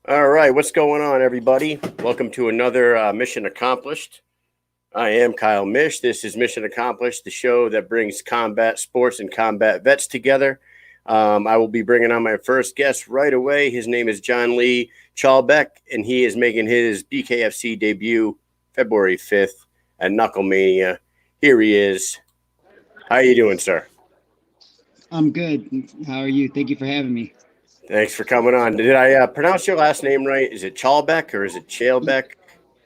All right, what's going on, everybody? Welcome to another Mission Accomplished. I am Kyle Mish. This is Mission Accomplished, the show that brings combat sports and combat vets together. I will be bringing on my first guest right away. His name is John Lee Chalbeck, and he is making his BKFC debut February 5th at Knucklemania. Here he is. How you doing, sir? I'm good. How are you? Thank you for having me. Thanks for coming on. Did I pronounce your last name right? Is it Chalbeck or is it Y- Chalbeck?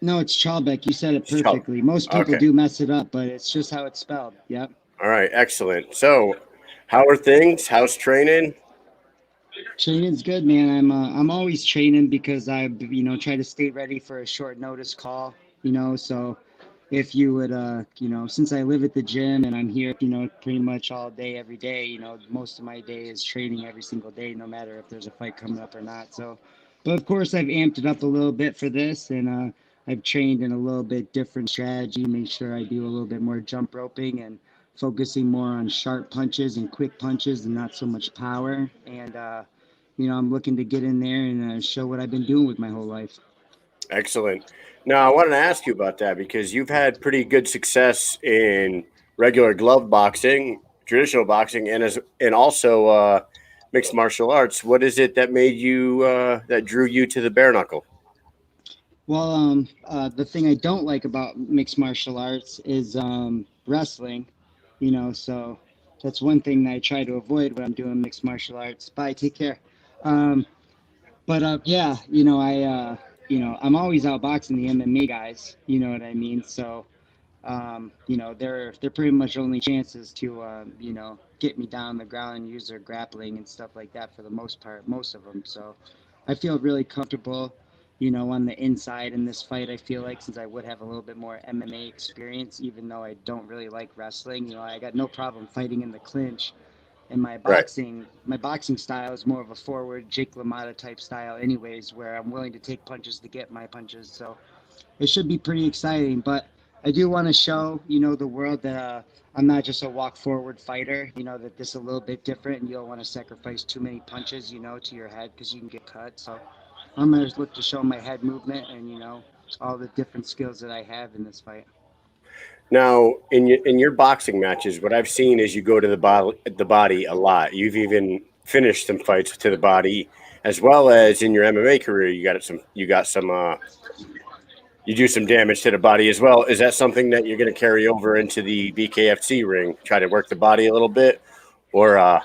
No, it's Chalbeck. You said it Chal. perfectly. Most people Okay. do mess it up, but it's just how it's spelled. Yep. All right, excellent. So, how are things? How's training? Training's good, man. I'm always training because I try to stay ready for a short notice call. So if you would since I live at the gym and I'm here, pretty much all day every day. Most of my day is training every single day, no matter if there's a fight coming up or not. So, but of course I've amped it up a little bit for this, and I've trained in a little bit different strategy. Make sure I do a little bit more jump roping and focusing more on sharp punches and quick punches and not so much power. And I'm looking to get in there and show what I've been doing with my whole life. Excellent. Now, I wanted to ask you about that because you've had pretty good success in regular glove boxing, traditional boxing, and also mixed martial arts. What is it that made you that drew you to the bare knuckle? Well, the thing I don't like about mixed martial arts is wrestling, so that's one thing that I try to avoid when I'm doing mixed martial arts. Bye, take care. Um, but yeah, I'm always outboxing the MMA guys. You know what I mean? So, they're pretty much only chances to, get me down on the ground and use their grappling and stuff like that for the most part, most of them. So I feel really comfortable, on the inside in this fight. I feel like since I would have a little bit more MMA experience, even though I don't really like wrestling, I got no problem fighting in the clinch. And Right. my boxing style is more of a forward Jake LaMotta type style, anyways, where I'm willing to take punches to get my punches. So it should be pretty exciting. But I do want to show, the world that I'm not just a walk forward fighter. That this is a little bit different, and you don't want to sacrifice too many punches, to your head because you can get cut. So I'm gonna look to show my head movement and all the different skills that I have in this fight. Now, in your boxing matches, what I've seen is you go to the body a lot. You've even finished some fights to the body, as well as in your MMA career, you do some damage to the body as well. Is that something that you're going to carry over into the BKFC ring? Try to work the body a little bit, or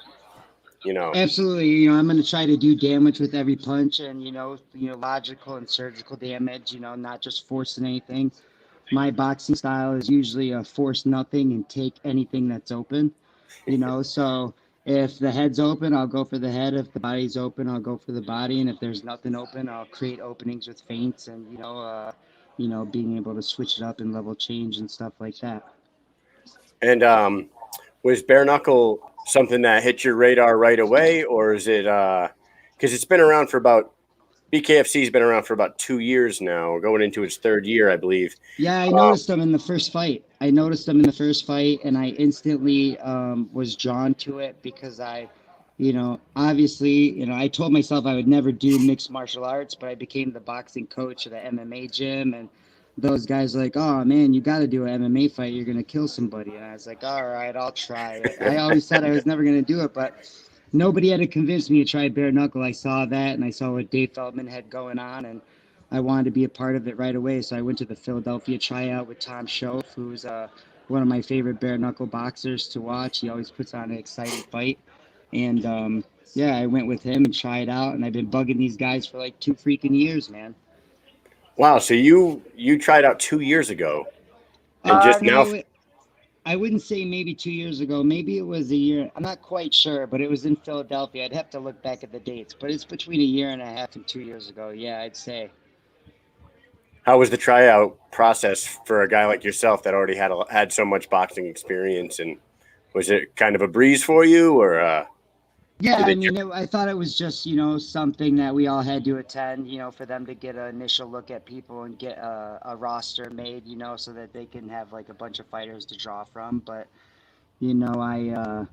you know, Absolutely, I'm going to try to do damage with every punch, and logical and surgical damage. Not just forcing anything. My boxing style is usually a force nothing and take anything that's open. So if the head's open, I'll go for the head. If the body's open, I'll go for the body. And if there's nothing open, I'll create openings with feints and being able to switch it up and level change and stuff like that. and was bare knuckle something that hit your radar right away, or is it because it's been around for about BKFC's been around for about 2 years now, going into its third year, I believe. Yeah, I Uh, noticed them in the first fight. I noticed them in the first fight, and I instantly was drawn to it because obviously, I told myself I would never do mixed martial arts, but I became the boxing coach of the MMA gym, and those guys were like, oh man, you got to do an MMA fight. You're gonna kill somebody, and I was like, all right, I'll try it. I always said I was never gonna do it, but nobody had to convince me to try bare knuckle. I saw that, and I saw what Dave Feldman had going on, and I wanted to be a part of it right away. So I went to the Philadelphia tryout with Tom Schoaf, who's one of my favorite bare knuckle boxers to watch. He always puts on an exciting fight, and yeah, I went with him and tried out, and I've been bugging these guys for like 2 freaking years, man. wow, so you tried out 2 years ago, and just now. No, I wouldn't say maybe 2 years ago. Maybe it was a year. I'm not quite sure, but it was in Philadelphia. I'd have to look back at the dates, but it's between a year and a half and 2 years ago. Yeah, I'd say. How was the tryout process for a guy like yourself that already had so much boxing experience? And was it kind of a breeze for you, or Yeah, did I it? mean, I thought it was just, something that we all had to attend, for them to get an initial look at people and get a roster made, so that they can have like a bunch of fighters to draw from. But, I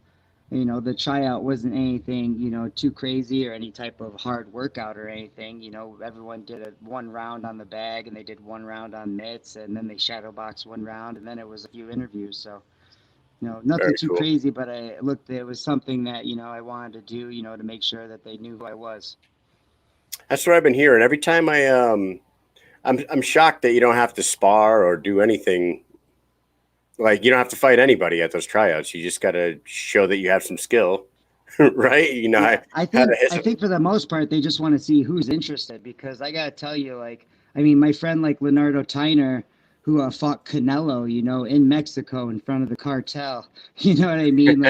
The tryout wasn't anything, too crazy or any type of hard workout or anything. Everyone did one round on the bag and they did one round on mitts and then they shadow boxed one round and then it was a few interviews. So, nothing Very too cool. crazy, but it was something that, I wanted to do, to make sure that they knew who I was. That's what I've been hearing. Every time I'm shocked that you don't have to spar or do anything. Like you don't have to fight anybody at those tryouts. You just got to show that you have some skill, right? Yeah, I how to think hit I them. think for the most part they just want to see who's interested because I gotta tell you, like, I mean, my friend like Leonardo Tyner, who fought Canelo, in Mexico in front of the cartel. You know what I mean?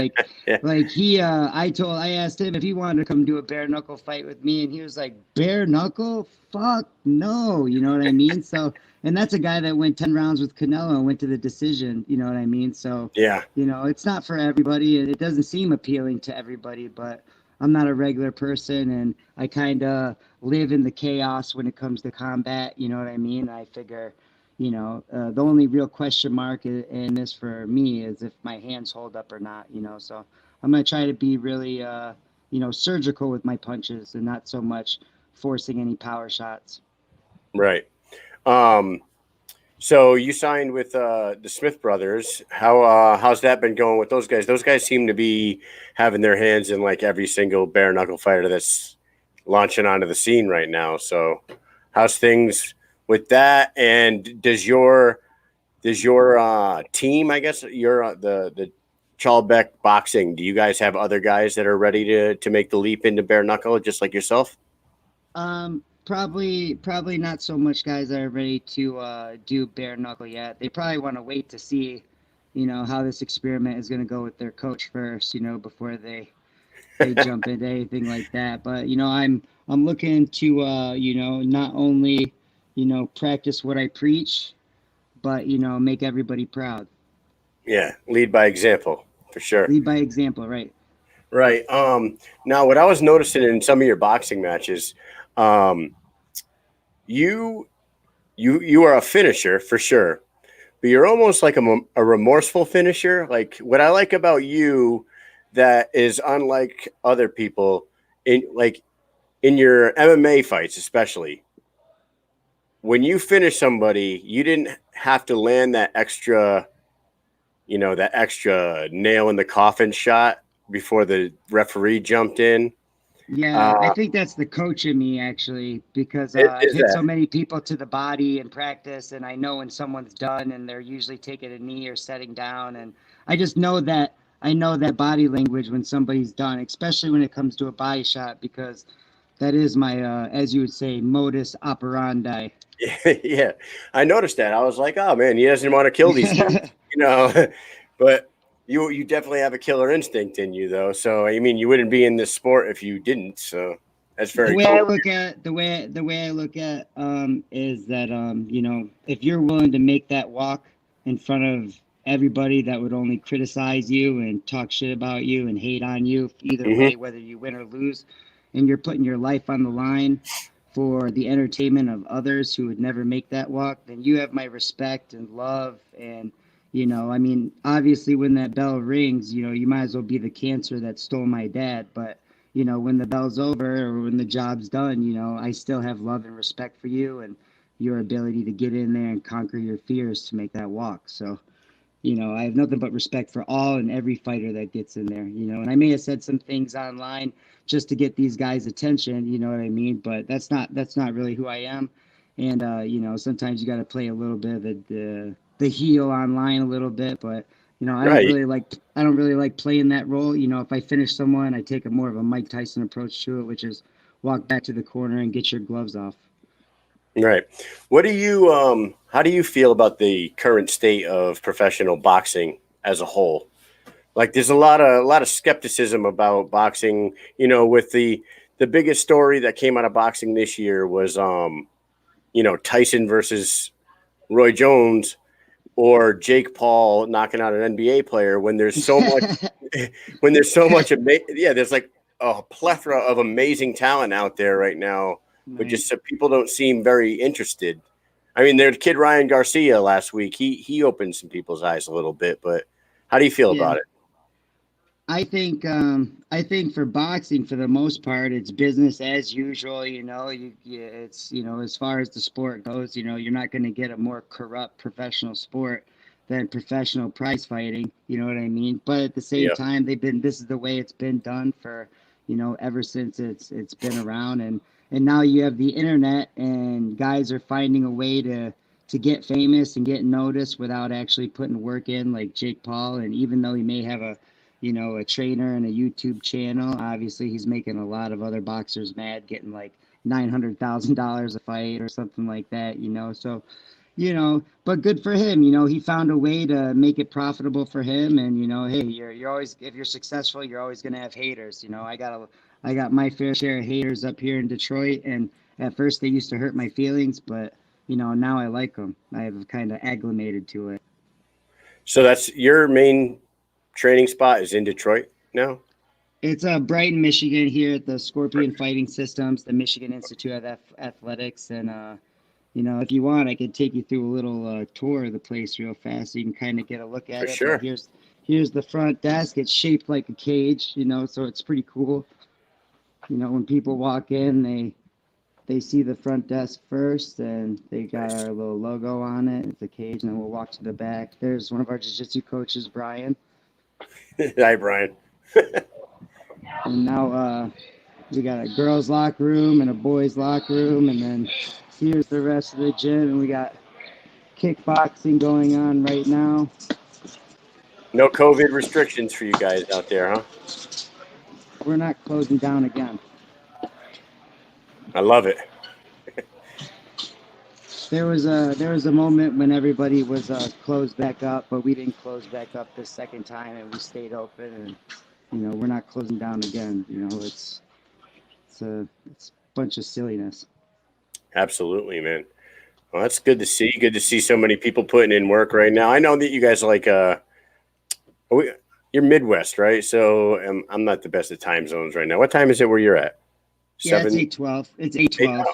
Yeah, Like I asked him if he wanted to come do a bare knuckle fight with me, and he was like, bare knuckle? Fuck no. You know what I mean? So, and that's a guy that went 10 rounds with Canelo and went to the decision. You know what I mean? So, yeah, it's not for everybody, and it doesn't seem appealing to everybody, but I'm not a regular person and I kind of live in the chaos when it comes to combat. You know what I mean? I figure, the only real question mark in this for me is if my hands hold up or not, So I'm going to try to be really, surgical with my punches and not so much forcing any power shots. right. Um, so you signed with the Smith brothers. How's that been going with those guys? Those guys seem to be having their hands in like every single bare knuckle fighter that's launching onto the scene right now. So how's things with that? And does your team, I guess, the Chalbeck boxing, do you guys have other guys that are ready to make the leap into bare knuckle just like yourself? Probably not so much guys that are ready to do bare knuckle yet. They probably want to wait to see, how this experiment is going to go with their coach first, before they jump into anything like that. But I'm looking to not only practice what I preach, but make everybody proud. Yeah, lead by example for sure. Lead by example, right? Right. Now what I was noticing in some of your boxing matches, um, you you are a finisher for sure, but you're almost like a remorseful finisher. Like what I like about you that is unlike other people in your MMA fights, especially when you finish somebody, you didn't have to land that extra nail in the coffin shot before the referee jumped in. Yeah, I Uh, think that's the coach in me actually, because I've is hit so that many people to the body in practice, and I know when someone's done and they're usually taking a knee or setting down, and I just know that I know that body language when somebody's done, especially when it comes to a body shot, because that is my, as you would say, modus operandi. yeah, I noticed that. I was like, oh man, he doesn't want to kill these dudes, you know. But you definitely have a killer instinct in you, though. So I mean, you wouldn't be in this sport if you didn't. So that's The very way I cool. look at the way I look at is that if you're willing to make that walk in front of everybody that would only criticize you and talk shit about you and hate on you either Hmm. way, whether you win or lose, and you're putting your life on the line for the entertainment of others who would never make that walk, then you have my respect and love. And I mean, obviously when that bell rings, you might as well be the cancer that stole my dad, but when the bell's over or when the job's done, I still have love and respect for you and your ability to get in there and conquer your fears to make that walk. So, I have nothing but respect for all and every fighter that gets in there, and I may have said some things online just to get these guys' attention, you know what I mean? But that's not really who I am. And sometimes you got to play a little bit of the heel online a little bit, but Right. I don't really like playing that role. If I finish someone, I take a more of a Mike Tyson approach to it, which is walk back to the corner and get your gloves off. Right. What do you how do you feel about the current state of professional boxing as a whole? Like there's a lot of skepticism about boxing, with the biggest story that came out of boxing this year was Tyson versus Roy Jones or Jake Paul knocking out an NBA player when there's so much when there's so much there's like a plethora of amazing talent out there right now, but Right. just so people don't seem very interested. I mean, there's kid Ryan Garcia last week. He opened some people's eyes a little bit, but how do you feel Yeah. about it? I think for boxing, for the most part, it's business as usual. It's as far as the sport goes, you're not going to get a more corrupt professional sport than professional prize fighting. You know what I mean? But at the same Yeah. time, this is the way it's been done for ever since it's been around, and now you have the internet, and guys are finding a way to get famous and get noticed without actually putting work in, like Jake Paul. And even though he may have a trainer and a YouTube channel, obviously he's making a lot of other boxers mad, getting like $900,000 a fight or something like that. So but good for him. He found a way to make it profitable for him. And hey, you're always, if you're successful, you're always gonna have haters. I got my fair share of haters up here in Detroit, and at first they used to hurt my feelings, but now I like them. I've kind of acclimated to it. So that's your main training spot is in Detroit now? It's Brighton, Michigan, here at the Scorpion Fighting Systems, the Michigan Institute of Athletics. And if you want, I could take you through a little tour of the place real fast, so you can kind of get a look at For it. sure. But here's the front desk. It's shaped like a cage, so it's pretty cool. When people walk in, they see the front desk first, and they got our little logo on it. It's a cage, and then we'll walk to the back. There's one of our jiu-jitsu coaches, Brian. Hi, Brian. And now we got a girls' locker room and a boys' locker room, and then here's the rest of the gym, and we got kickboxing going on right now. No COVID restrictions for you guys out there, huh? We're not closing down again. I love it. There was a moment when everybody was closed back up, but we didn't close back up this second time, and we stayed open. And we're not closing down again. It's a bunch of silliness. Absolutely, man. Well, that's good to see. Good to see so many people putting in work right now. I know that you guys like you're Midwest, right? So I'm not the best at time zones right now. What time is it where you're at? Yeah, it's 7? 8:12. It's 8:12.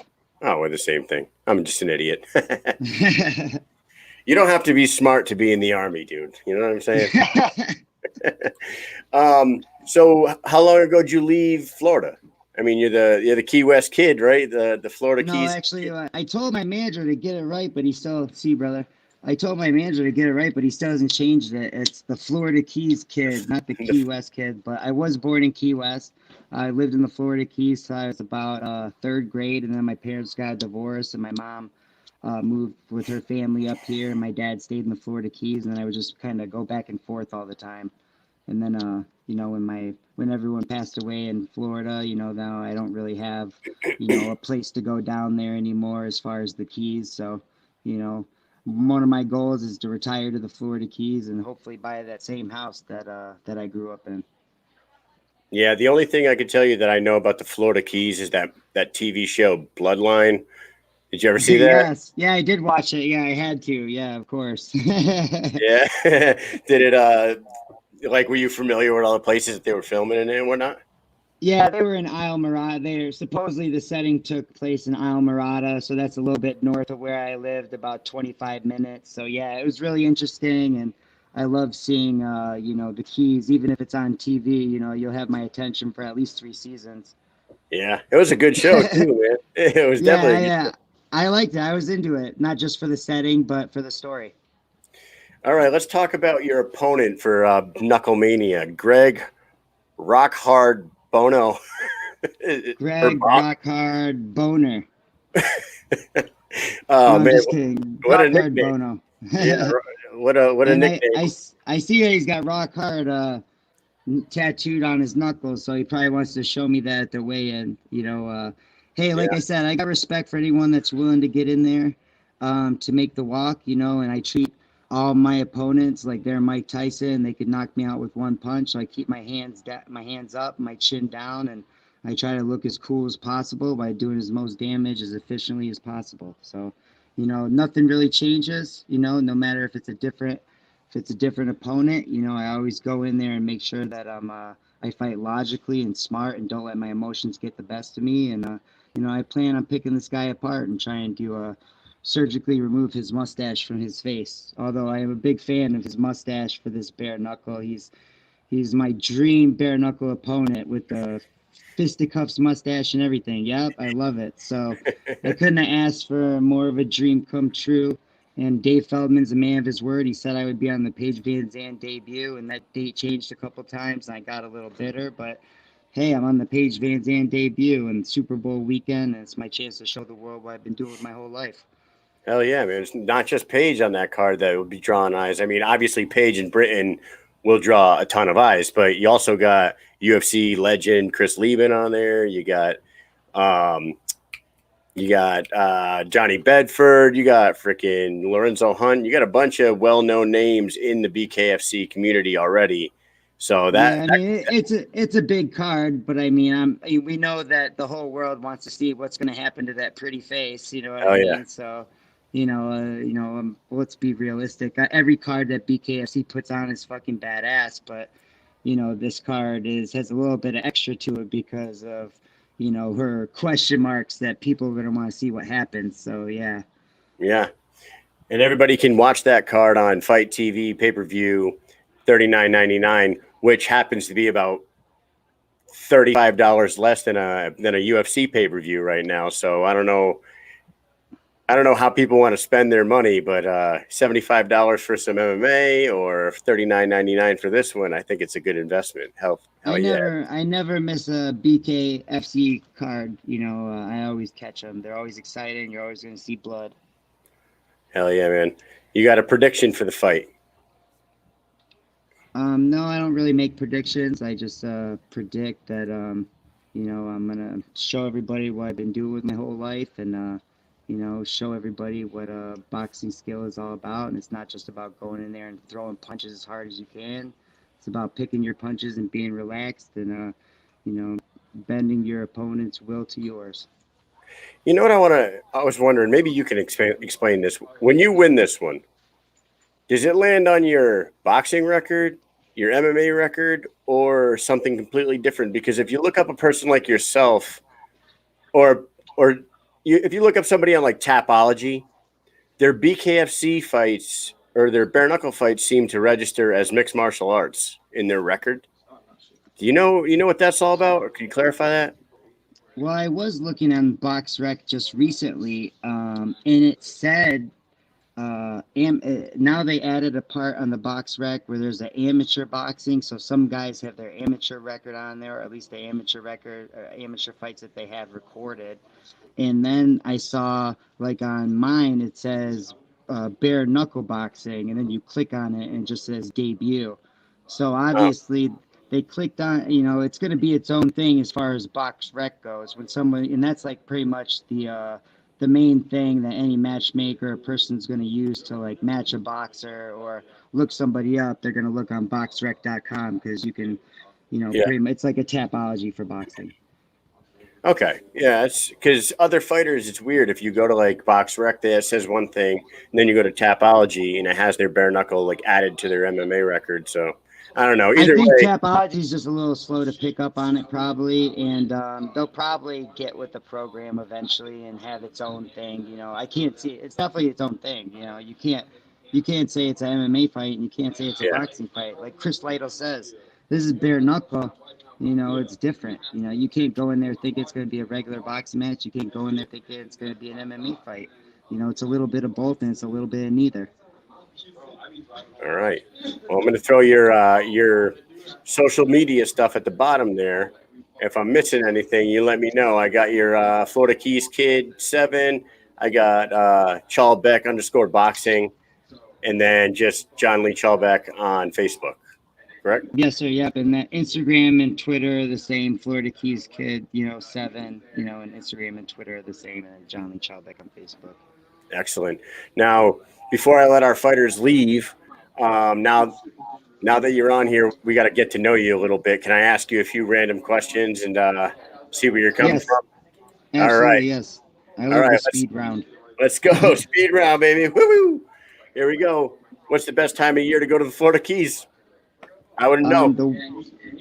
Oh, we're the same thing. I'm just an idiot. You don't have to be smart to be in the Army, dude. You know what I'm saying? So how long ago did you leave Florida? I mean, you're the Key West kid, right? The Florida No, Keys. actually, I told my manager to get it right, but he still, see, brother. I told my manager to get it right, but he still hasn't changed it. It's the Florida Keys kid, not the Key West kid. But I was born in Key West. I lived in the Florida Keys till I was about third grade, and then my parents got divorced, and my mom moved with her family up here, and my dad stayed in the Florida Keys, and then I would just kind of go back and forth all the time. And then, when everyone passed away in Florida, now I don't really have, a place to go down there anymore as far as the Keys. So, one of my goals is to retire to the Florida Keys and hopefully buy that same house that I grew up in. Yeah, the only thing I could tell you that I know about the Florida Keys is that TV show Bloodline. Did you ever see that? Yes. Yeah, I did watch it. Yeah, I had to. Yeah, of course. Yeah. Did it were you familiar with all the places that they were filming in it and whatnot? Yeah, they were in Isle Morada. Supposedly the setting took place in Isle Morada, so that's a little bit north of where I lived, about 25 minutes. So yeah, it was really interesting, and I love seeing the Keys, even if it's on TV. You'll have my attention for at least 3 seasons. Yeah, it was a good show too, man. It was definitely. Yeah. I liked it. I was into it, not just for the setting, but for the story. All right, let's talk about your opponent for Knucklemania, Greg Rock Hard Bono. Greg Rockhard Boner. Oh No, I'm man, just kidding. what a Rockhard nickname! Bono. Yeah, what a And nickname! I see that he's got rock hard tattooed on his knuckles, so he probably wants to show me that at the weigh-in. Hey, like I said, I got respect for anyone that's willing to get in there to make the walk. And I treat all my opponents like they're Mike Tyson. They could knock me out with one punch. So I keep my hands up, my chin down, and I try to look as cool as possible by doing as most damage as efficiently as possible. So, nothing really changes. No matter if it's a different opponent, I always go in there and make sure that I fight logically and smart and don't let my emotions get the best of me. And I plan on picking this guy apart and trying to surgically remove his mustache from his face. Although I am a big fan of his mustache for this bare knuckle. He's my dream bare knuckle opponent with the fisticuffs, mustache, and everything. Yep, I love it. So I couldn't have asked for more of a dream come true. And Dave Feldman's a man of his word. He said I would be on the Paige Van Zandt debut, and that date changed a couple times, and I got a little bitter. But hey, I'm on the Paige Van Zandt debut and Super Bowl weekend, and it's my chance to show the world what I've been doing with my whole life. Hell yeah, man. It's not just Paige on that card that would be drawing eyes. I mean, obviously, Paige and Britain will draw a ton of eyes, but you also got UFC legend Chris Lieben on there. Um, you got Johnny Bedford. You got freaking Lorenzo Hunt. You got a bunch of well-known names in the BKFC community already. So Yeah, I mean it's a big card, but I mean we know that the whole world wants to see what's going to happen to that pretty face. You know what oh I yeah, mean? So, let's be realistic. Every card that BKFC puts on is fucking badass, but this card has a little bit of extra to it because of her question marks that people are going to want to see what happens. So yeah. yeah. And everybody can watch that card on Fight TV pay-per-view, $39.99, which happens to be about $35 less than a UFC pay-per-view right now. So I don't know how people want to spend their money, but $75 for some MMA or $39.99 for this one, I think it's a good investment. Hell yeah. I never miss a BKFC card. I always catch them. They're always exciting. You're always going to see blood. Hell yeah, man. You got a prediction for the fight? No, I don't really make predictions. I just predict that I'm gonna show everybody what I've been doing with my whole life, and show everybody what boxing skill is all about. And it's not just about going in there and throwing punches as hard as you can. It's about picking your punches and being relaxed, and bending your opponent's will to yours. You know what I was wondering, maybe you can explain this. When you win this one, does it land on your boxing record, your MMA record, or something completely different? Because if you look up a person like yourself, if you look up somebody on like Tapology, their BKFC fights or their bare knuckle fights seem to register as mixed martial arts in their record. Do you know what that's all about, or can you clarify that? Well, I was looking on BoxRec just recently, and it said now they added a part on the BoxRec where there's an amateur boxing. So some guys have their amateur record on there, or at least the amateur record, amateur fights that they have recorded. And then I saw, like on mine, it says bare knuckle boxing, and then you click on it and it just says debut. So Oh, obviously they clicked on, it's going to be its own thing as far as BoxRec goes. When someone, and that's like pretty much the main thing that any matchmaker or person's going to use to like match a boxer or look somebody up. They're going to look on boxrec.com because you can, yeah. pretty much, it's like a tapology for boxing. Okay. Yeah, it's because other fighters, it's weird. If you go to like BoxRec, it says one thing, and then you go to Tapology, and it has their bare knuckle like added to their MMA record. So I don't know. I Either think way, Tapology is just a little slow to pick up on it, probably, and they'll probably get with the program eventually and have its own thing. I can't see it's definitely its own thing. You can't say it's an MMA fight and you can't say it's a yeah, boxing fight. Like Chris Lytle says, this is bare knuckle. It's different. You can't go in there thinking it's going to be a regular boxing match. You can't go in there thinking it's going to be an MMA fight. It's a little bit of both and it's a little bit of neither. all right. Well, I'm going to throw your social media stuff at the bottom there. If I'm missing anything, you let me know. I got your Florida Keys Kid 7. I got Chalbeck _ boxing, and then just John Lee Chalbeck on Facebook. Correct? Yes, sir. Yep. And that Instagram and Twitter are the same. Florida Keys Kid, 7, and Instagram and Twitter are the same. And John Lee Chalbeck on Facebook. Excellent. Now, before I let our fighters leave, now that you're on here, we got to get to know you a little bit. Can I ask you a few random questions and see where you're coming Yes, from? All right. absolutely. Yes. I All love the right. speed round. Let's go. Speed round, baby. Woo-hoo. Here we go. What's the best time of year to go to the Florida Keys? I wouldn't know.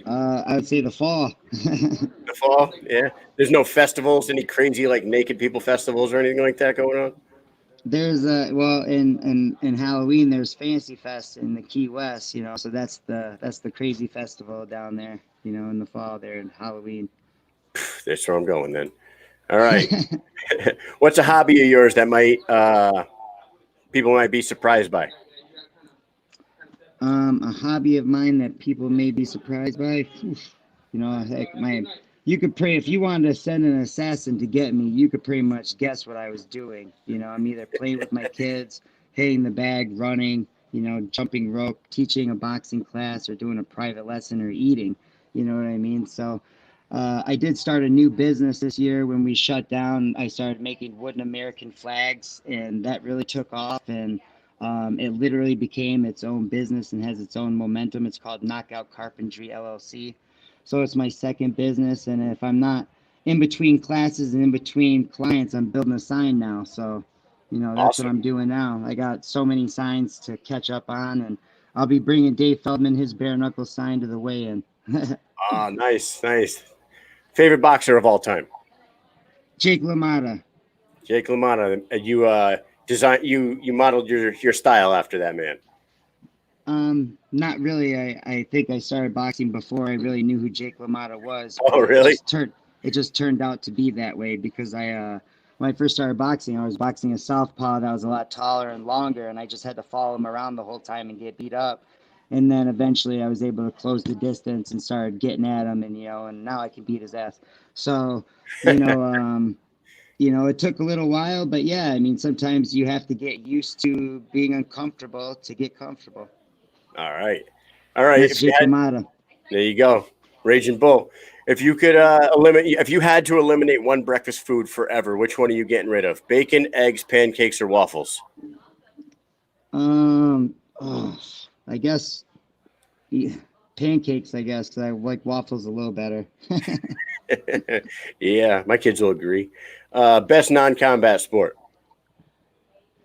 I would say the fall. The fall? Yeah. There's no festivals, any crazy like naked people festivals or anything like that going on? There's well in Halloween there's Fancy Fest in the Key West, so that's the crazy festival down there, in the fall there in Halloween. That's where I'm going then. All right. What's a hobby of yours that might people might be surprised by? A hobby of mine that people may be surprised by. Oof. Heck, you could pray if you wanted to send an assassin to get me, you could pretty much guess what I was doing. I'm either playing with my kids, hitting the bag, running, jumping rope, teaching a boxing class, or doing a private lesson, or eating. You know what I mean? So, I did start a new business this year when we shut down. I started making wooden American flags, and that really took off. And it literally became its own business and has its own momentum. It's called Knockout Carpentry LLC. So it's my second business. And if I'm not in between classes and in between clients, I'm building a sign now. So, that's what Awesome. I'm doing now. I got so many signs to catch up on, and I'll be bringing Dave Feldman his bare knuckle sign to the weigh-in. Ah, nice, nice. Favorite boxer of all time? Jake LaMotta. Jake LaMotta. You you modeled your style after that man. Not really. I think I started boxing before I really knew who Jake LaMotta was, Oh, but really? it just turned out to be that way because when I first started boxing, I was boxing a southpaw that was a lot taller and longer, and I just had to follow him around the whole time and get beat up. And then eventually I was able to close the distance and started getting at him, and now I can beat his ass. So, you know, um, it took a little while, but yeah, I mean, sometimes you have to get used to being uncomfortable to get comfortable. All right. All right. That's Jake LaMotta. There you go. Raging Bull. If you could if you had to eliminate one breakfast food forever, which one are you getting rid of? Bacon, eggs, pancakes, or waffles? Oh, I guess yeah, pancakes, I guess, 'cause I like waffles a little better. Yeah, my kids will agree. Best non-combat sport?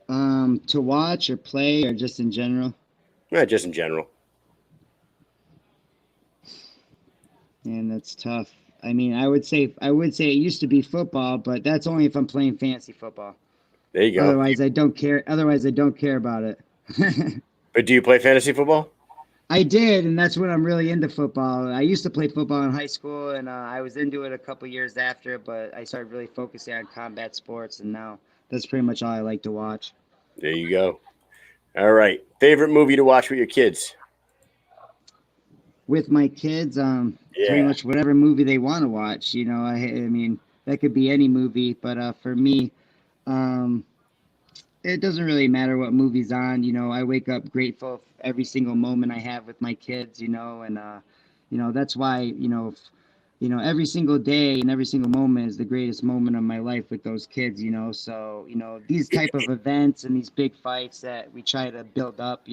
To watch or play or just in general, Just in general. and that's tough. I mean, I would say it used to be football, but that's only if I'm playing fancy football. There you go. Otherwise, I don't care. Otherwise, I don't care about it. But do you play fantasy football? I did, and that's when I'm really into football. I used to play football in high school, and I was into it a couple years after, but I started really focusing on combat sports, and now that's pretty much all I like to watch. There you go. All right. Favorite movie to watch with your kids? With my kids, pretty Yeah. much whatever movie they want to watch. I mean, that could be any movie, but for me, um, it doesn't really matter what movie's on. I wake up grateful for every single moment I have with my kids. And that's why every single day and every single moment is the greatest moment of my life with those kids. So these type of events and these big fights that we try to build up.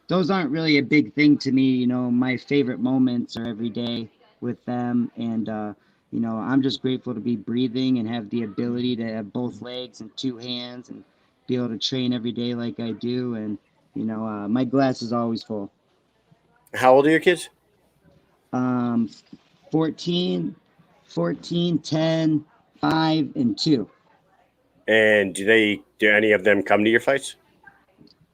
Those aren't really a big thing to me. My favorite moments are every day with them, and I'm just grateful to be breathing and have the ability to have both legs and two hands and be able to train every day like I do. And my glass is always full. How old are your kids? Um, 14, 14, 10, 5, and 2. And do any of them come to your fights?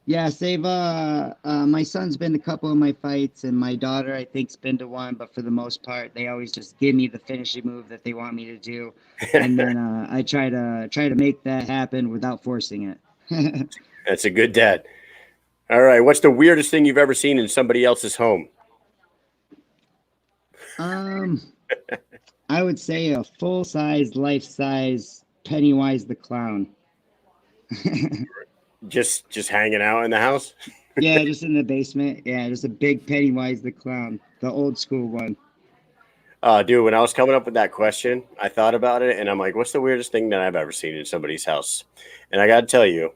Yes, they've my son's been to a couple of my fights, and my daughter I think's been to one, but for the most part they always just give me the finishing move that they want me to do, and then I try to make that happen without forcing it. That's a good dad. All right. What's the weirdest thing you've ever seen in somebody else's home? um I would say a full-size, life-size Pennywise the Clown. Just hanging out in the house? Yeah, just in the basement. Yeah, just a big Pennywise the Clown, the old school one. Dude, when I was coming up with that question, I thought about it and I'm like, what's the weirdest thing that I've ever seen in somebody's house? And I got to tell you,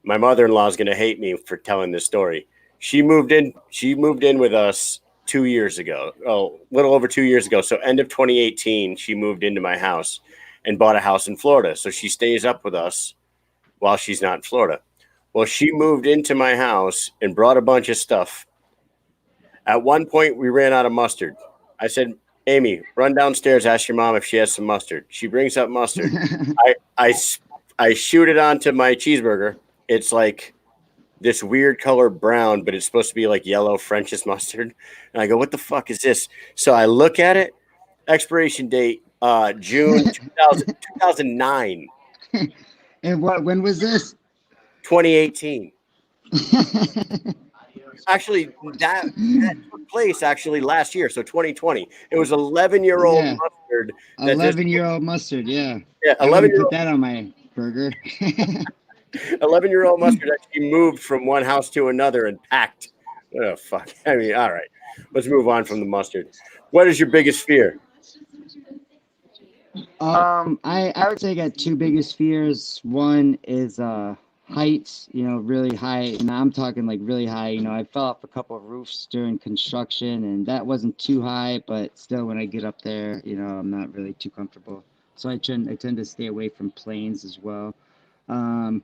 my mother-in-law is going to hate me for telling this story. She moved in with us 2 years ago. Oh, a little over 2 years ago. So end of 2018, she moved into my house and bought a house in Florida. So she stays up with us while she's not in Florida. Well, she moved into my house and brought a bunch of stuff. At one point, we ran out of mustard. I said, Amy, run downstairs, ask your mom if she has some mustard. She brings up mustard. I, I, I shoot it onto my cheeseburger. It's like this weird color brown, but it's supposed to be like yellow French's mustard. And I go, what the fuck is this? So I look at it, expiration date, June 2009, And when was this? 2018. Actually, that took place actually last year, so 2020. It was 11-year-old Yeah, mustard that this 11-year-old mustard. Yeah, yeah, I wouldn't 11 year put old that on my burger. 11-year-old mustard actually moved from one house to another and packed. Oh fuck. I mean, all right. Let's move on from the mustard. What is your biggest fear? I would say I got two biggest fears. One is heights, really high, and I'm talking like really high. I fell off a couple of roofs during construction, and that wasn't too high, but still, when I get up there, I'm not really too comfortable. So I tend to stay away from planes as well. Um,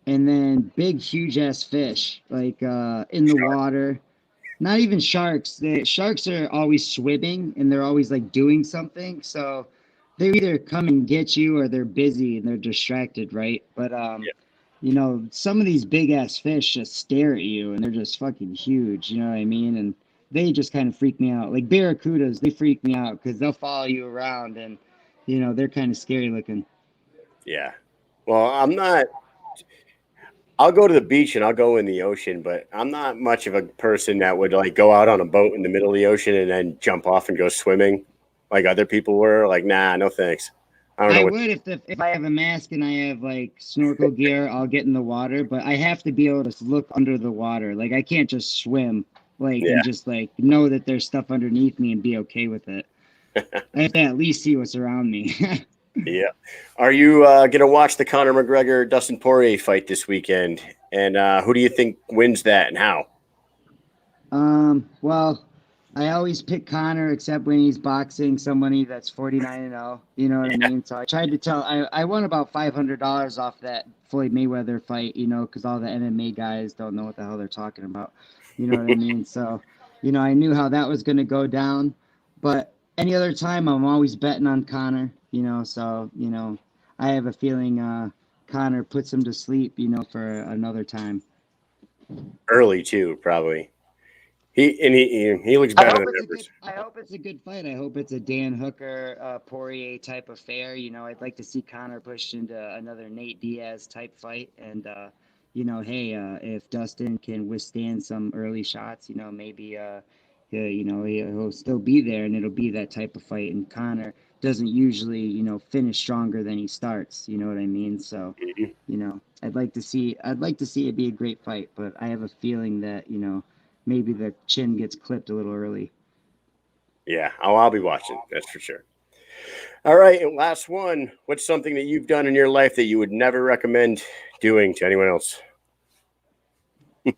and then big, huge ass fish, like in the water. Not even sharks. The sharks are always swimming and they're always like doing something. So they either come and get you or they're busy and they're distracted, right? But Yeah. some of these big ass fish just stare at you and they're just fucking huge, you know what I mean? And they just kind of freak me out. Like barracudas, they freak me out because they'll follow you around and they're kind of scary looking. Yeah. Well, I'm not. I'll go to the beach and I'll go in the ocean, but I'm not much of a person that would like go out on a boat in the middle of the ocean and then jump off and go swimming like other people were. Like, nah, no thanks. I don't know I what. would if I have a mask and I have like snorkel gear, I'll get in the water, but I have to be able to look under the water. Like I can't just swim like Yeah. and just like know that there's stuff underneath me and be okay with it. I have to at least see what's around me. Yeah. Are you gonna watch the Conor McGregor Dustin Poirier fight this weekend? And who do you think wins that and how? Well, I always pick Connor except when he's boxing somebody that's 49-0. You know what I Yeah. mean? So I tried to tell I won about $500 off that Floyd Mayweather fight, because all the MMA guys don't know what the hell they're talking about. You know what I mean? So, I knew how that was going to go down, but any other time I'm always betting on Connor, so, I have a feeling Connor puts him to sleep, for another time. Early too, probably. He looks I better hope than it's a ever. good. I hope it's a good fight. I hope it's a Dan Hooker, Poirier type affair. I'd like to see Connor pushed into another Nate Diaz type fight. And hey, if Dustin can withstand some early shots, maybe he'll still be there, and it'll be that type of fight. And Connor doesn't usually, finish stronger than he starts. You know what I mean? So, Mhm. I'd like to see it be a great fight, but I have a feeling that maybe the chin gets clipped a little early. Yeah, I'll be watching. That's for sure. All right, and last one. What's something that you've done in your life that you would never recommend doing to anyone else?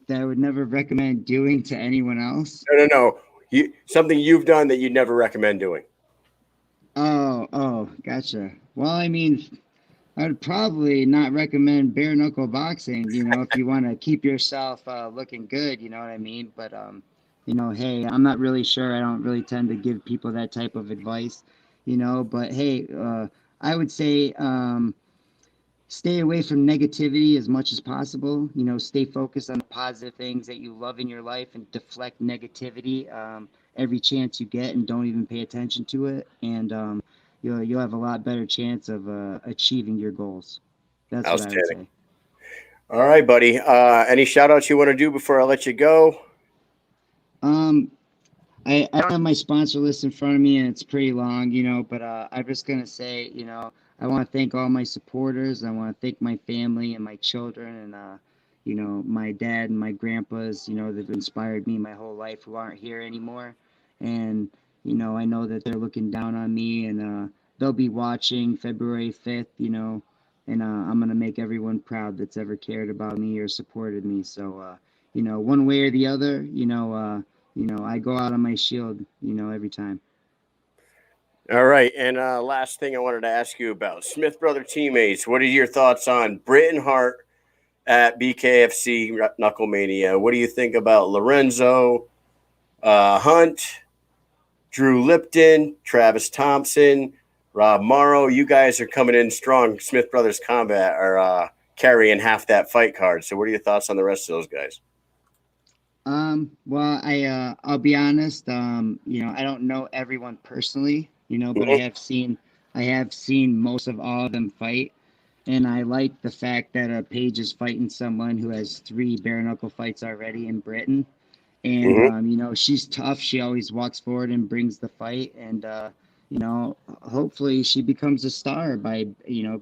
That I would never recommend doing to anyone else. No. Something you've done that you'd never recommend doing. Oh, gotcha. Well, I mean, I would probably not recommend bare knuckle boxing, if you want to keep yourself looking good, you know what I mean? But hey, I'm not really sure. I don't really tend to give people that type of advice, but hey, I would say stay away from negativity as much as possible. Stay focused on the positive things that you love in your life and deflect negativity every chance you get, and don't even pay attention to it. And you'll have a lot better chance of achieving your goals. That's what I would Outstanding. say. All right, buddy. Any shout outs you want to do before I let you go? Um, I don't have my sponsor list in front of me, and it's pretty long, but I'm just gonna say, I want to thank all my supporters. I want to thank my family and my children, and my dad and my grandpas. They've inspired me my whole life, who aren't here anymore, and I know that they're looking down on me, and they'll be watching February 5th. And I'm gonna make everyone proud that's ever cared about me or supported me. So, one way or the other, I go out on my shield, every time. All right. And last thing I wanted to ask you about Smith Brother teammates. What are your thoughts on Britton Hart at BKFC Knucklemania? What do you think about Lorenzo, Hunt, Drew Lipton, Travis Thompson, Rob Morrow, you guys are coming in strong. Smith Brothers Combat are carrying half that fight card. So what are your thoughts on the rest of those guys? Well, I'll be honest, I don't know everyone personally, but I have seen most of all of them fight. And I like the fact that Paige is fighting someone who has 3 bare knuckle fights already in Britain. And, she's tough. She always walks forward and brings the fight. And, hopefully she becomes a star by,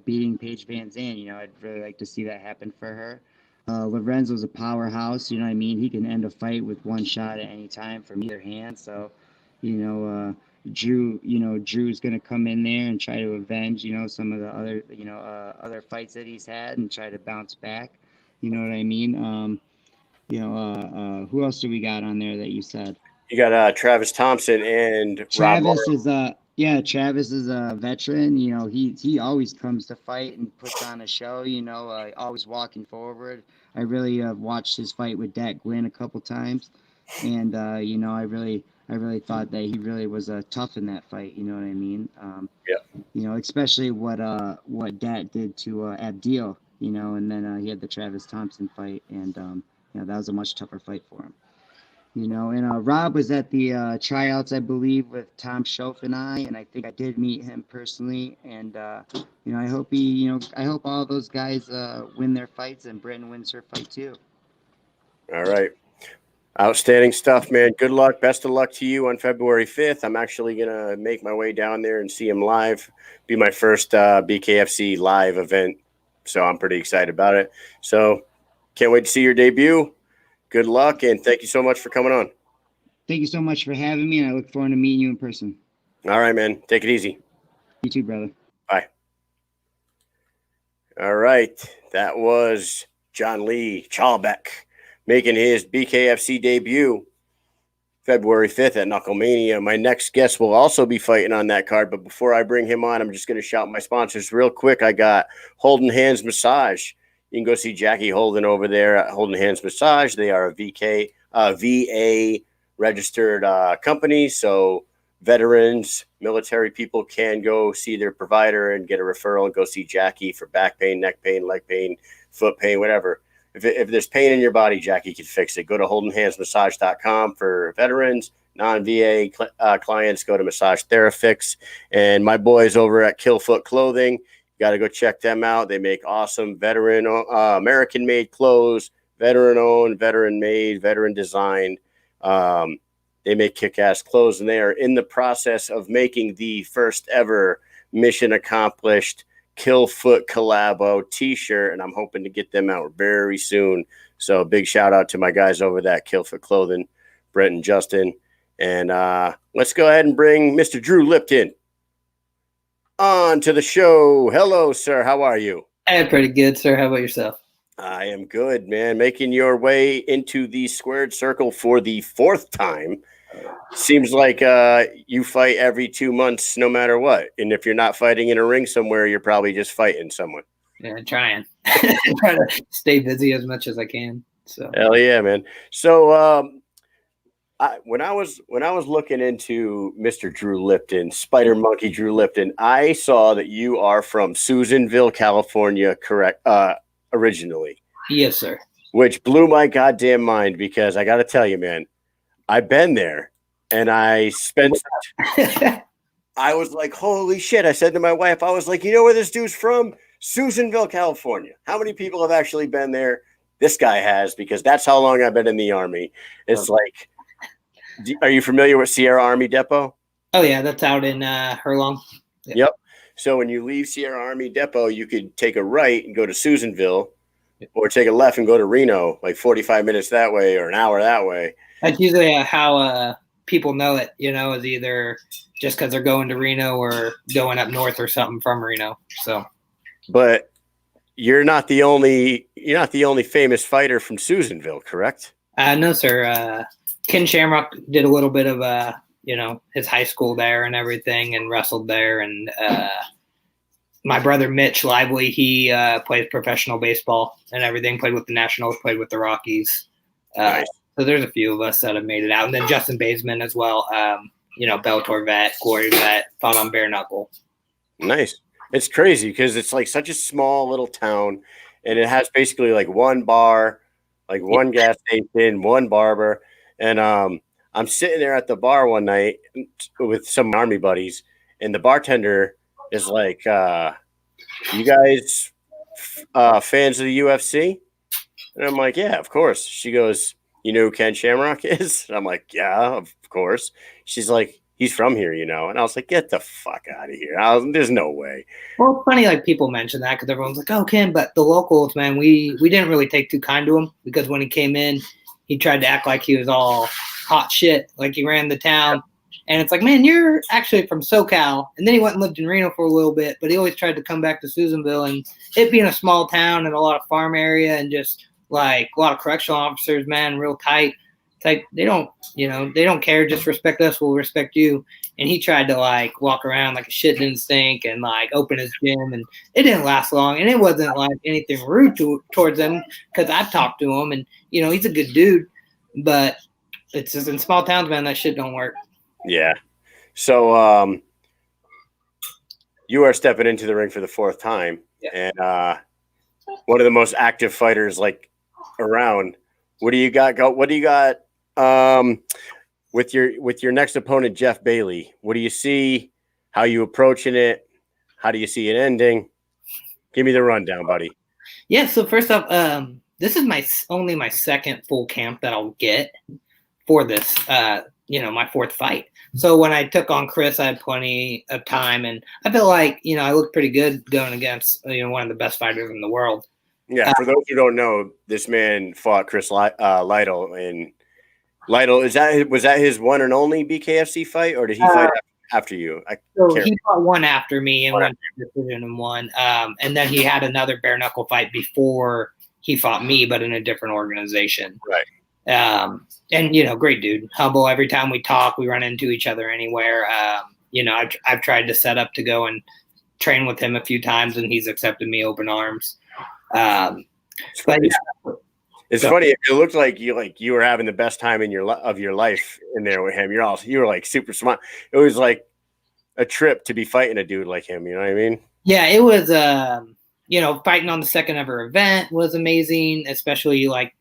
beating Paige Van Zandt. I'd really like to see that happen for her. Lorenzo's a powerhouse. You know what I mean? He can end a fight with one shot at any time from either hand. So, Drew's going to come in there and try to avenge, some of the other, other fights that he's had and try to bounce back. You know what I mean? Who else do we got on there that you said? You got Travis Thompson and Travis Travis is a veteran. He always comes to fight and puts on a show. Always walking forward. I really watched his fight with Dak Gwynn a couple times, and I really thought that he really was tough in that fight. You know what I mean? Yeah. Especially what Dak did to Abdil. And then he had the Travis Thompson fight, and that was a much tougher fight for him. And Rob was at the tryouts, I believe, with Tom Schoaf and I think I did meet him personally. And I hope I hope all those guys win their fights and Britain wins her fight too. All right. Outstanding stuff, man. Good luck. Best of luck to you on February 5th. I'm actually going to make my way down there and see him live. Be my first BKFC live event. So I'm pretty excited about it. So can't wait to see your debut. Good luck, and thank you so much for coming on. Thank you so much for having me, and I look forward to meeting you in person. All right, man. Take it easy. You too, brother. Bye. All right. That was John Lee Chalbeck making his BKFC debut February 5th at Knucklemania. My next guest will also be fighting on that card, but before I bring him on, I'm just going to shout my sponsors real quick. I got Holden Hands Massage. You can go see Jackie Holden over there at Holden Hands Massage. They are a VA registered company. So veterans, military people can go see their provider and get a referral and go see Jackie for back pain, neck pain, leg pain, foot pain, whatever. If there's pain in your body, Jackie can fix it. Go to holdenhandsmassage.com for veterans. Non-VA clients, go to Massage Therafix. And my boys over at Killfoot Clothing, got to go check them out. They make awesome veteran, American-made clothes, veteran-owned, veteran-made, veteran-designed. They make kick-ass clothes, and they are in the process of making the first ever Mission Accomplished Killfoot Collabo T-shirt, and I'm hoping to get them out very soon. So big shout-out to my guys over that Killfoot Clothing, Brent and Justin. And let's go ahead and bring Mr. Drew Lipton on to the show. Hello, sir. How are you? Hey, pretty good, sir. How about yourself? I am good, man. Making your way into the squared circle for the 4th time. Seems like you fight every 2 months no matter what. And if you're not fighting in a ring somewhere, you're probably just fighting someone. Yeah, trying. Try to stay busy as much as I can. So hell yeah, man. So when I was looking into Mr. Drew Lipton, Spider Monkey Drew Lipton, I saw that you are from Susanville, California, correct? Originally. Yes, sir. Which blew my goddamn mind because I got to tell you, man, I've been there and I spent. I was like, holy shit! I said to my wife, I was like, you know where this dude's from? Susanville, California. How many people have actually been there? This guy has, because that's how long I've been in the Army. It's like. Are you familiar with Sierra Army Depot? Oh, yeah. That's out in Herlong. Yep. So when you leave Sierra Army Depot, you could take a right and go to Susanville, or take a left and go to Reno, like 45 minutes that way or an hour that way. That's usually how people know it, is either just because they're going to Reno or going up north or something from Reno. So, but you're not the only famous fighter from Susanville, correct? No, sir. Ken Shamrock did a little bit of his high school there and everything, and wrestled there. And my brother Mitch Lively, he plays professional baseball and everything. Played with the Nationals, played with the Rockies. Nice. So there's a few of us that have made it out, and then Justin Baseman as well. Bellator vet, Glory vet, fought on bare knuckle. Nice. It's crazy because it's like such a small little town, and it has basically like one bar, like one gas station, one barber, and I'm sitting there at the bar one night with some army buddies, and the bartender is like, "You guys fans of the UFC?" And I'm like, "Yeah, of course." She goes, "You know who Ken Shamrock is?" And I'm like, "Yeah, of course." She's like, "He's from here, you know." And I was like, "Get the fuck out of here." There's no way. Well, it's funny, like people mention that because everyone's like, "Oh, Ken," but the locals, man, we didn't really take too kind to him because when he came in, he tried to act like he was all hot shit, like he ran the town. And it's like, man, you're actually from SoCal. And then he went and lived in Reno for a little bit, but he always tried to come back to Susanville. And it being a small town and a lot of farm area and just like a lot of correctional officers, man, real tight. It's like they don't care. Just respect us. We'll respect you. And he tried to like walk around like a shit didn't stink and like open his gym. And it didn't last long. And it wasn't like anything rude towards him because I've talked to him and, he's a good dude. But it's just in small towns, man, that shit don't work. Yeah. So you are stepping into the ring for the fourth time, and one of the most active fighters like around. What do you got? What do you got with your next opponent, Jeff Bailey? What do you see? How you approaching it? How do you see it ending? Give me the rundown, buddy. Yeah. So first off, this is only my second full camp that I'll get for this. My fourth fight. So when I took on Chris, I had plenty of time, and I feel like I looked pretty good going against one of the best fighters in the world. Yeah, for those who don't know, this man fought Chris Lytle, and Lytle was that his one and only BKFC fight, or did he fight after you? He fought one after me and went to decision and won. And then he had another bare knuckle fight before he fought me, but in a different organization. Right. And great dude, humble. Every time we talk, we run into each other anywhere. I've tried to set up to go and train with him a few times, and he's accepted me open arms. It's funny. It looked like you were having the best time of your life in there with him. You were like super smart. It was like a trip to be fighting a dude like him. You know what I mean? Yeah, it was. Fighting on the second ever event was amazing, especially like.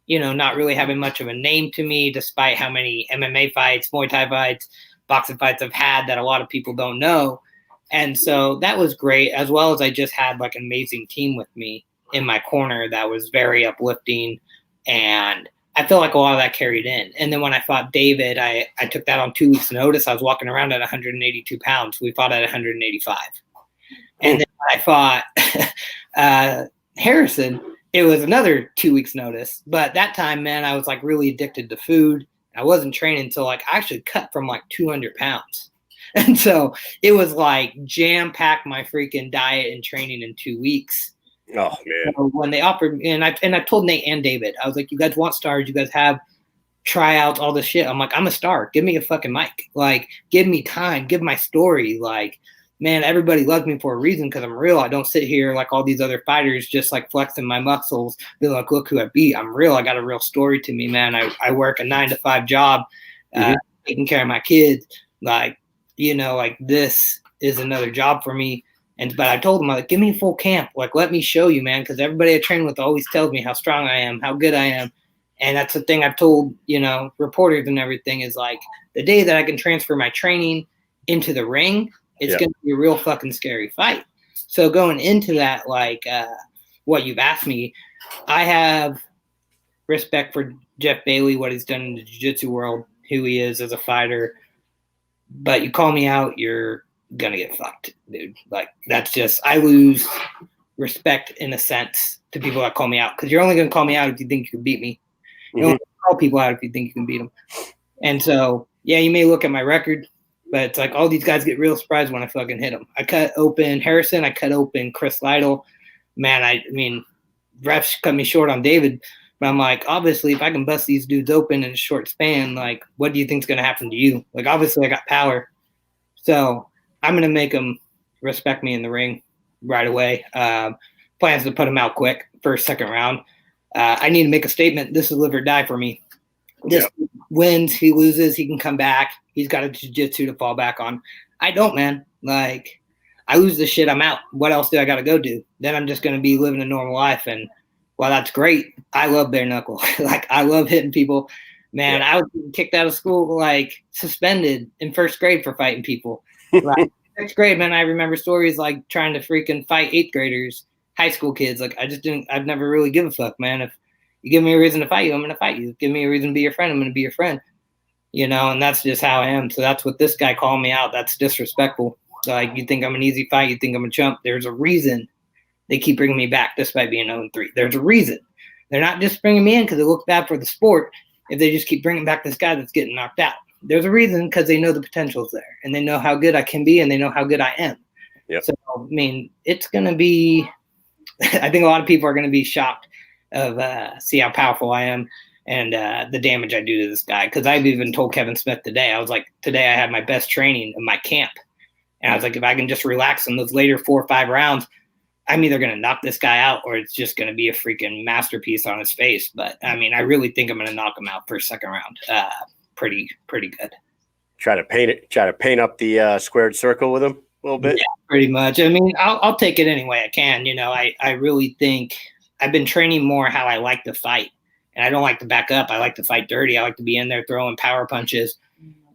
Not really having much of a name to me, despite how many MMA fights, Muay Thai fights, boxing fights I've had that a lot of people don't know. And so that was great, as well as I just had like an amazing team with me in my corner that was very uplifting. And I feel like a lot of that carried in. And then when I fought David, I took that on 2 weeks' notice. I was walking around at 182 pounds. We fought at 185. And then when I fought Harrison, it was another 2 weeks notice, but that time, man, I was like really addicted to food. I wasn't training until like I actually cut from like 200 pounds. And so it was like jam packed my freaking diet and training in 2 weeks. Oh man. So when they offered me, and I told Nate and David, I was like, you guys want stars, you guys have tryouts, all this shit. I'm like, I'm a star. Give me a fucking mic. Like, give me time, give my story. Like, man, everybody loves me for a reason because I'm real. I don't sit here like all these other fighters just like flexing my muscles, being like, look who I beat. I'm real. I got a real story to me, man. I work a 9-to-5 job, taking care of my kids. Like, like this is another job for me. But I told them, like, give me a full camp. Like, let me show you, man, because everybody I train with always tells me how strong I am, how good I am. And that's the thing I've told, reporters and everything is like the day that I can transfer my training into the ring, it's going to be a real fucking scary fight. So going into that, like what you've asked me, I have respect for Jeff Bailey, what he's done in the jiu-jitsu world, who he is as a fighter. But you call me out, you're going to get fucked, dude. Like, that's just, I lose respect in a sense to people that call me out. Because you're only going to call me out if you think you can beat me. You don't call people out if you think you can beat them. And so, yeah, you may look at my record, but it's like all these guys get real surprised when I fucking hit them. I cut open Harrison. I cut open Chris Lytle. Man, I mean, refs cut me short on David. But I'm like, obviously, if I can bust these dudes open in a short span, like, what do you think's going to happen to you? Like, obviously, I got power. So I'm going to make them respect me in the ring right away. Plans to put him out quick, first, second round. I need to make a statement. This is live or die for me. This wins, he loses, he can come back. He's got a jiu-jitsu to fall back on. I don't, man. Like, I lose the shit, I'm out. What else do I got to go do? Then I'm just going to be living a normal life. And while that's great, I love bare knuckle. Like, I love hitting people. Man, I was kicked out of school, like suspended in first grade for fighting people. Like, sixth grade, man, I remember stories like trying to freaking fight eighth graders, high school kids. Like, I've never really give a fuck, man. If you give me a reason to fight you, I'm going to fight you. Give me a reason to be your friend, I'm going to be your friend. You know, and that's just how I am. So that's what this guy called me out. That's disrespectful. Like, you think I'm an easy fight, you think I'm a chump. There's a reason they keep bringing me back despite being 0-3. There's a reason. They're not just bringing me in because it looks bad for the sport if they just keep bringing back this guy that's getting knocked out. There's a reason, because they know the potential's there, and they know how good I can be, and they know how good I am. Yep. So, I mean, it's going to be – I think a lot of people are going to be shocked of see how powerful I am and the damage I do to this guy. Because I've even told Kevin Smith today, I was like, today I had my best training in my camp. And I was like, if I can just relax in those later 4 or 5 rounds, I'm either going to knock this guy out or it's just going to be a freaking masterpiece on his face. But, I mean, I really think I'm going to knock him out first, second round. Pretty good. Try to paint up the squared circle with him a little bit. Yeah, pretty much. I mean, I'll take it any way I can. You know, I really think I've been training more how I like to fight. And I don't like to back up. I like to fight dirty. I like to be in there throwing power punches.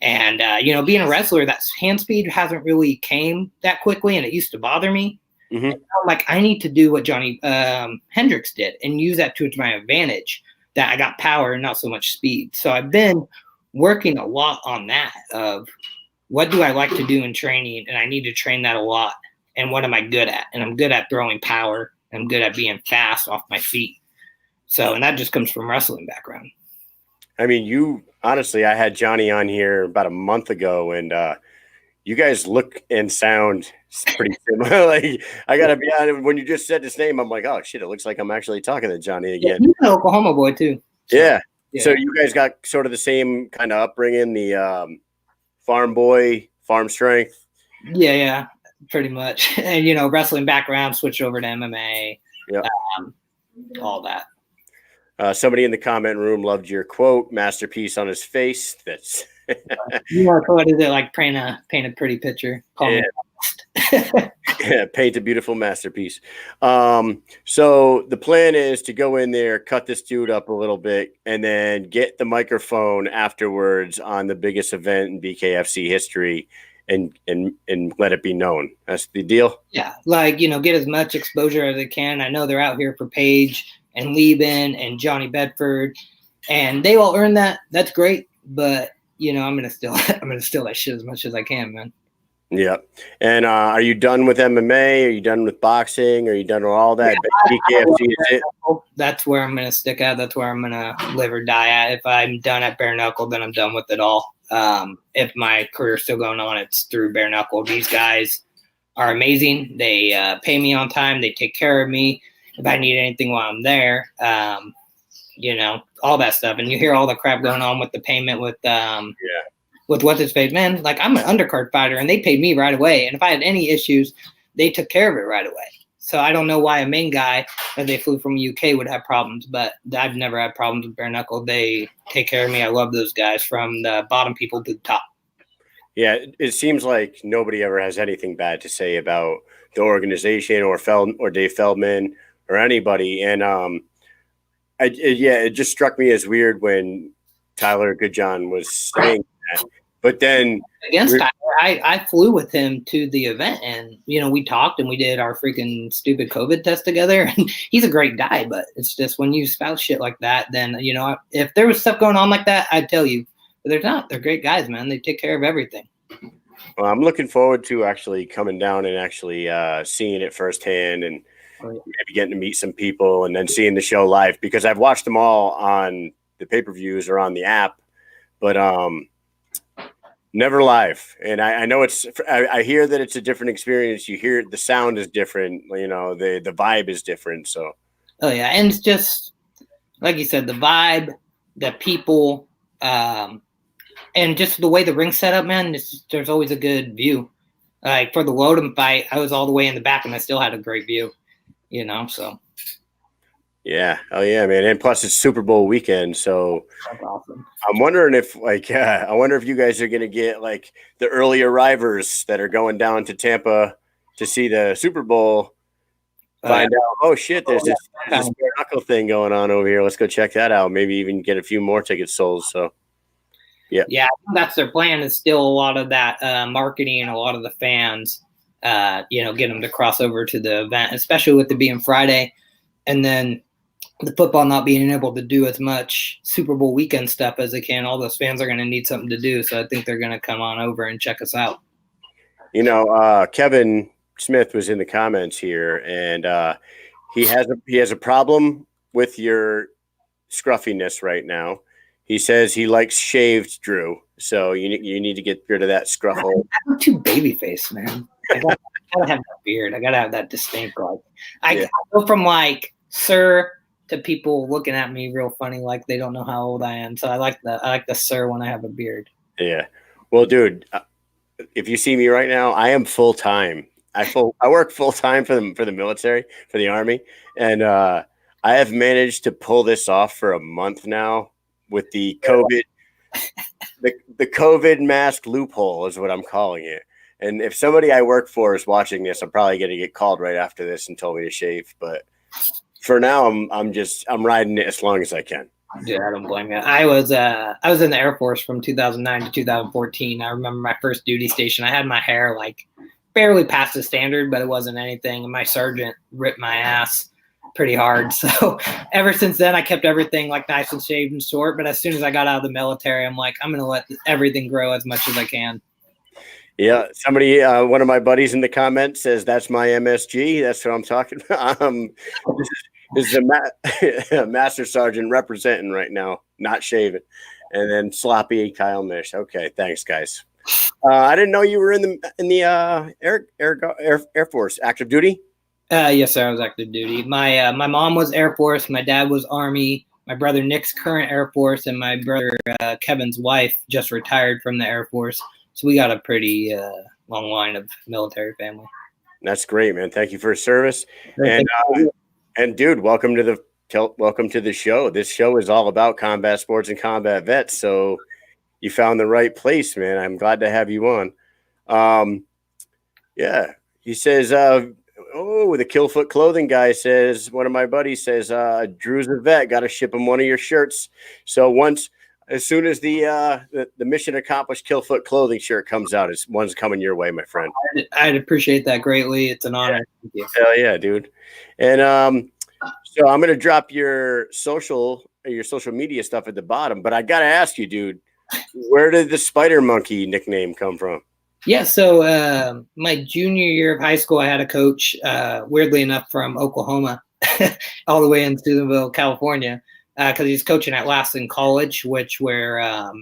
And, you know, being a wrestler, that hand speed hasn't really came that quickly, and it used to bother me. Mm-hmm. And I'm like, I need to do what Johnny Hendricks did and use that to my advantage, that I got power and not so much speed. So I've been working a lot on that of what do I like to do in training, and I need to train that a lot. And what am I good at? And I'm good at throwing power. I'm good at being fast off my feet. So, and that just comes from wrestling background. I mean, honestly, I had Johnny on here about a month ago, and you guys look and sound pretty similar. Like, I gotta be honest, when you just said his name, I'm like, oh shit, it looks like I'm actually talking to Johnny again. Yeah, he's an Oklahoma boy too. So, yeah. So you guys got sort of the same kind of upbringing, the farm boy, farm strength. Yeah, pretty much. And, you know, wrestling background, switched over to MMA. Yeah. All that. Somebody in the comment room loved your quote, masterpiece on his face. That's you know, what is it, like paint a pretty picture? Yeah, paint a beautiful masterpiece. So the plan is to go in there, cut this dude up a little bit, and then get the microphone afterwards on the biggest event in BKFC history and let it be known. That's the deal? Yeah, like, you know, get as much exposure as I can. I know they're out here for Paige and Lieben and Johnny Bedford, and they all earn that. That's great, but you know, I'm gonna steal that shit as much as I can, man. Yeah. And are you done with MMA? Are you done with boxing? Are you done with all that? Yeah, BKFC is it? That's where I'm gonna stick at. That's where I'm gonna live or die at. If I'm done at bare knuckle, then I'm done with it all. If my career's still going on, it's through bare knuckle. These guys are amazing. They pay me on time. They take care of me. If I need anything while I'm there, you know, all that stuff. And you hear all the crap going on with the payment with what's his face, man. Like, I'm an undercard fighter, and they paid me right away. And if I had any issues, they took care of it right away. So I don't know why a main guy, as they flew from UK, would have problems, but I've never had problems with bare knuckle. They take care of me. I love those guys from the bottom people to the top. Yeah, it seems like nobody ever has anything bad to say about the organization or Dave Feldman or anybody. And it just struck me as weird when Tyler Goodjohn was saying that. But then against Tyler, I flew with him to the event, and you know, we talked and we did our freaking stupid COVID test together. And he's a great guy, but it's just when you spout shit like that, then you know, if there was stuff going on like that, I'd tell you. But they're not. They're great guys, man. They take care of everything. Well, I'm looking forward to actually coming down and actually seeing it firsthand, and maybe getting to meet some people, and then seeing the show live, because I've watched them all on the pay-per-views or on the app, but never live. And I know I hear that it's a different experience. You hear the sound is different, you know, the vibe is different. So, oh yeah. And it's just, like you said, the vibe, the people, and just the way the ring's set up, man, there's always a good view. Like for the Woden fight, I was all the way in the back and I still had a great view, you know, so. Yeah. Oh yeah, man. And plus it's Super Bowl weekend. So that's awesome. I'm wondering if I wonder if you guys are going to get like the early arrivers that are going down to Tampa to see the Super Bowl. Find out, oh shit, there's this Knuckle thing going on over here. Let's go check that out. Maybe even get a few more tickets sold. So, yeah, I think that's their plan. Is still a lot of that marketing and a lot of the fans, get them to cross over to the event, especially with it being Friday, and then the football not being able to do as much Super Bowl weekend stuff as they can. All those fans are going to need something to do, so I think they're going to come on over and check us out. Kevin Smith was in the comments here, and he has a problem with your scruffiness right now. He says he likes shaved Drew, so you need to get rid of that scruffle. I'm too baby face, man. I gotta have that beard. I gotta have that distinct I go from like sir to people looking at me real funny, like they don't know how old I am. So I like the sir when I have a beard. Yeah. Well, dude, if you see me right now, I am full time. I work full time for the military, for the Army, and I have managed to pull this off for a month now with the COVID, the COVID mask loophole is what I'm calling it. And if somebody I work for is watching this, I'm probably going to get called right after this and told me to shave. But for now, I'm riding it as long as I can. Dude, I don't blame you. I was in the Air Force from 2009 to 2014. I remember my first duty station. I had my hair like barely past the standard, but it wasn't anything. And my sergeant ripped my ass pretty hard. So ever since then, I kept everything like nice and shaved and short. But as soon as I got out of the military, I'm like, I'm going to let everything grow as much as I can. Yeah. Somebody, one of my buddies in the comments says, that's my MSG. That's what I'm talking about. This is the Master Sergeant representing right now, not shaving. And then sloppy Kyle Mish. Okay. Thanks, guys. I didn't know you were in the Air Force active duty. Yes, sir. I was active duty. My mom was Air Force. My dad was Army. My brother Nick's current Air Force, and my brother Kevin's wife just retired from the Air Force. So we got a pretty long line of military family. That's great, man. Thank you for your service. And dude, welcome to the show. This show is all about combat sports and combat vets. So you found the right place, man. I'm glad to have you on. Yeah, he says, the Killfoot Clothing guy says, one of my buddies says, Drew's a vet, got to ship him one of your shirts. So as soon as the Mission Accomplished Killfoot Clothing shirt comes out, one's coming your way, my friend. I'd appreciate that greatly. It's an honor. Yeah. Hell yeah, dude. And so I'm gonna drop your social media stuff at the bottom, but I gotta ask you, dude, where did the Spider Monkey nickname come from? Yeah, so my junior year of high school, I had a coach, weirdly enough, from Oklahoma, all the way in Steubenville, California, because he's coaching at Lassen College, where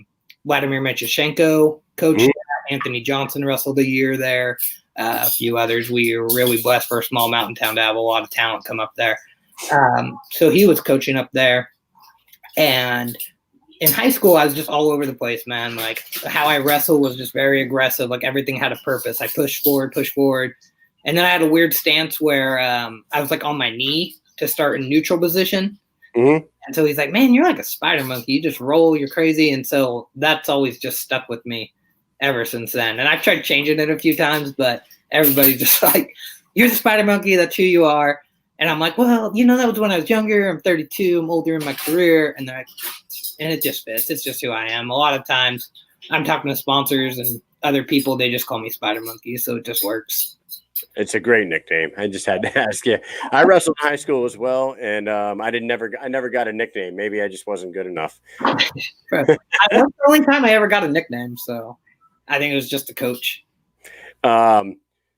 Vladimir Mechashenko coached. Anthony Johnson wrestled a year there. A few others. We were really blessed for a small mountain town to have a lot of talent come up there. So he was coaching up there, and in high school, I was just all over the place, man. Like how I wrestled was just very aggressive. Like everything had a purpose. I pushed forward. And then I had a weird stance where I was like on my knee to start in neutral position. Mm-hmm. And so he's like, man, you're like a spider monkey. You just roll, you're crazy. And so that's always just stuck with me ever since then. And I've tried changing it a few times, but everybody's just like, you're the spider monkey. That's who you are. And I'm like, well, that was when I was younger. I'm 32. I'm older in my career. And they're like, and it just fits. It's just who I am. A lot of times I'm talking to sponsors and other people. They just call me Spider Monkey. So it just works. It's a great nickname. I just had to ask you. I wrestled in high school as well. And I never got a nickname. Maybe I just wasn't good enough. That's the only time I ever got a nickname. So I think it was just a coach.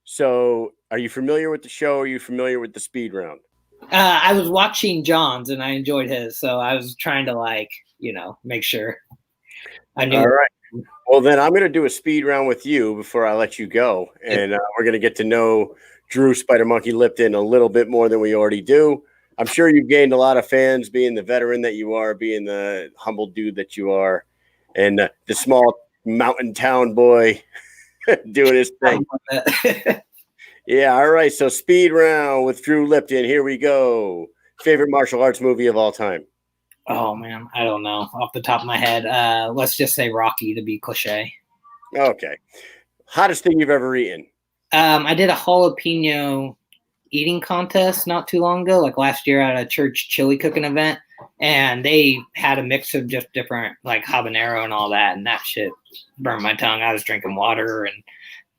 So are you familiar with the show? Are you familiar with the speed round? I was watching John's and I enjoyed his. So I was trying to make sure I knew. All right. Well, then I'm going to do a speed round with you before I let you go. And we're going to get to know Drew Spider Monkey Lipton a little bit more than we already do. I'm sure you've gained a lot of fans being the veteran that you are, being the humble dude that you are, and the small mountain town boy doing his thing. Yeah, all right. So speed round with Drew Lipton. Here we go. Favorite martial arts movie of all time? Oh, man. I don't know. Off the top of my head, let's just say Rocky to be cliche. Okay. Hottest thing you've ever eaten? I did a jalapeno eating contest not too long ago, like last year at a church chili cooking event, and they had a mix of just different like habanero and all that, and that shit burned my tongue. I was drinking water and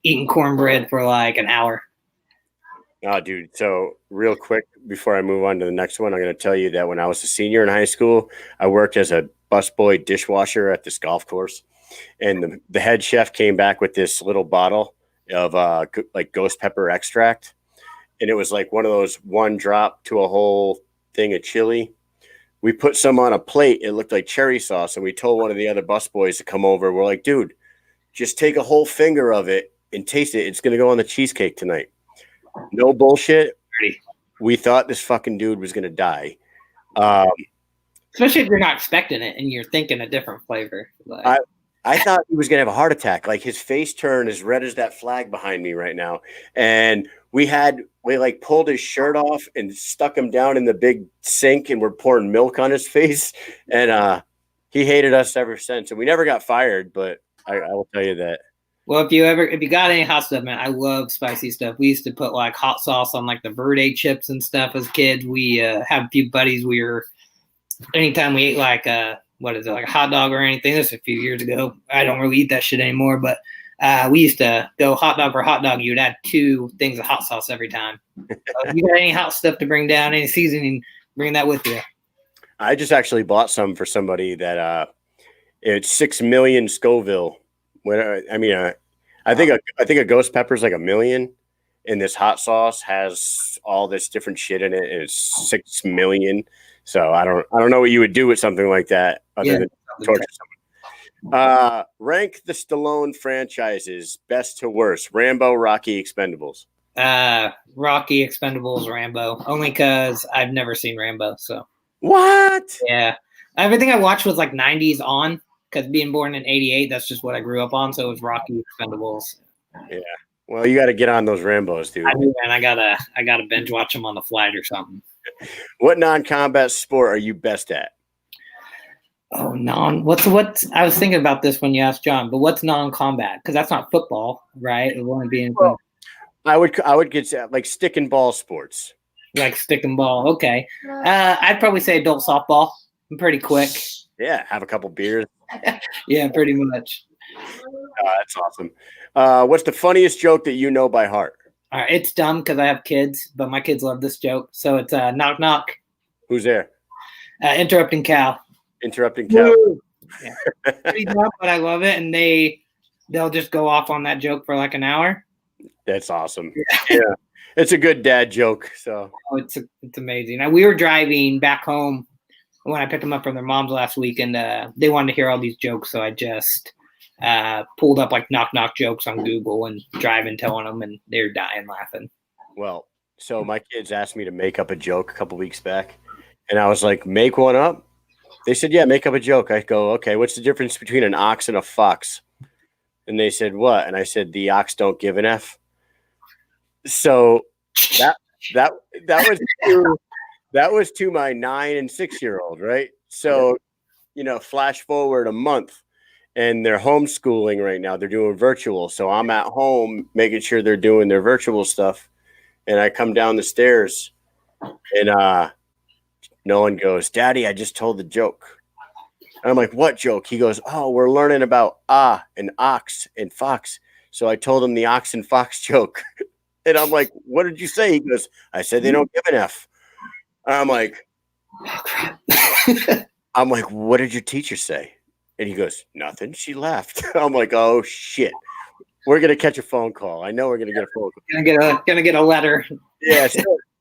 eating cornbread for like an hour. Oh, dude. So real quick, before I move on to the next one, I'm going to tell you that when I was a senior in high school, I worked as a busboy dishwasher at this golf course. And the head chef came back with this little bottle of like ghost pepper extract. And it was like one of those one drop to a whole thing of chili. We put some on a plate. It looked like cherry sauce. And we told one of the other busboys to come over. We're like, dude, just take a whole finger of it and taste it. It's going to go on the cheesecake tonight. No bullshit. We thought this fucking dude was going to die. Especially if you're not expecting it and you're thinking a different flavor. Like, I thought he was going to have a heart attack. Like his face turned as red as that flag behind me right now. And we like pulled his shirt off and stuck him down in the big sink and we're pouring milk on his face. And he hated us ever since. And we never got fired, but I will tell you that. Well, if you got any hot stuff, man, I love spicy stuff. We used to put like hot sauce on like the verde chips and stuff as kids. We have a few buddies. Anytime we ate like like a hot dog or anything. This was a few years ago. I don't really eat that shit anymore, but we used to go hot dog for hot dog. You'd add 2 things of hot sauce every time. So if you got any hot stuff to bring down, any seasoning, bring that with you. I just actually bought some for somebody that it's 6 million Scoville. I think a ghost pepper is like 1 million, and this hot sauce has all this different shit in it, and it's 6 million. So I don't know what you would do with something like that other than torture someone. Rank the Stallone franchises best to worst: Rambo, Rocky, Expendables. Rocky, Expendables, Rambo. Only because I've never seen Rambo. So what? Yeah, everything I watched was like 90s on. Because being born in '88, that's just what I grew up on. So it was Rocky, Expendables. Yeah. Well, you got to get on those Rambos, dude. I do, man. I gotta binge watch them on the flight or something. What non-combat sport are you best at? Oh, what's I was thinking about this when you asked John, but what's non-combat? Because that's not football, right? It wouldn't be well, I would get like stick and ball sports. Like stick and ball. Okay. I'd probably say adult softball. I'm pretty quick. Yeah, have a couple beers. Yeah, pretty much. That's awesome. What's the funniest joke that you know by heart? All right, it's dumb because I have kids, but my kids love this joke. So it's knock knock. Who's there? Interrupting cow. Interrupting cow. Yeah. Pretty dumb, but I love it, and they'll just go off on that joke for like an hour. That's awesome. Yeah, it's a good dad joke. So it's amazing. Now, we were driving back home when I picked them up from their moms last week, and they wanted to hear all these jokes, so I just pulled up like knock knock jokes on Google and driving telling them, and they're dying laughing. Well, so my kids asked me to make up a joke a couple weeks back, and I was like, make one up? They said, yeah, make up a joke. I go, okay, what's the difference between an ox and a fox? And they said, what? And I said, the ox don't give an F. So that was to my 9 and 6-year-old, right? So, flash forward a month and they're homeschooling right now. They're doing virtual. So I'm at home making sure they're doing their virtual stuff. And I come down the stairs and Nolan goes, Daddy, I just told the joke. And I'm like, what joke? He goes, oh, we're learning about and ox and fox. So I told him the ox and fox joke. And I'm like, what did you say? He goes, I said they don't give an F. I'm like, oh, crap. I'm like, what did your teacher say? And he goes, nothing. She laughed. I'm like, oh, shit. We're going to catch a phone call. I know we're going to get a phone call. Gonna get a letter. Yeah,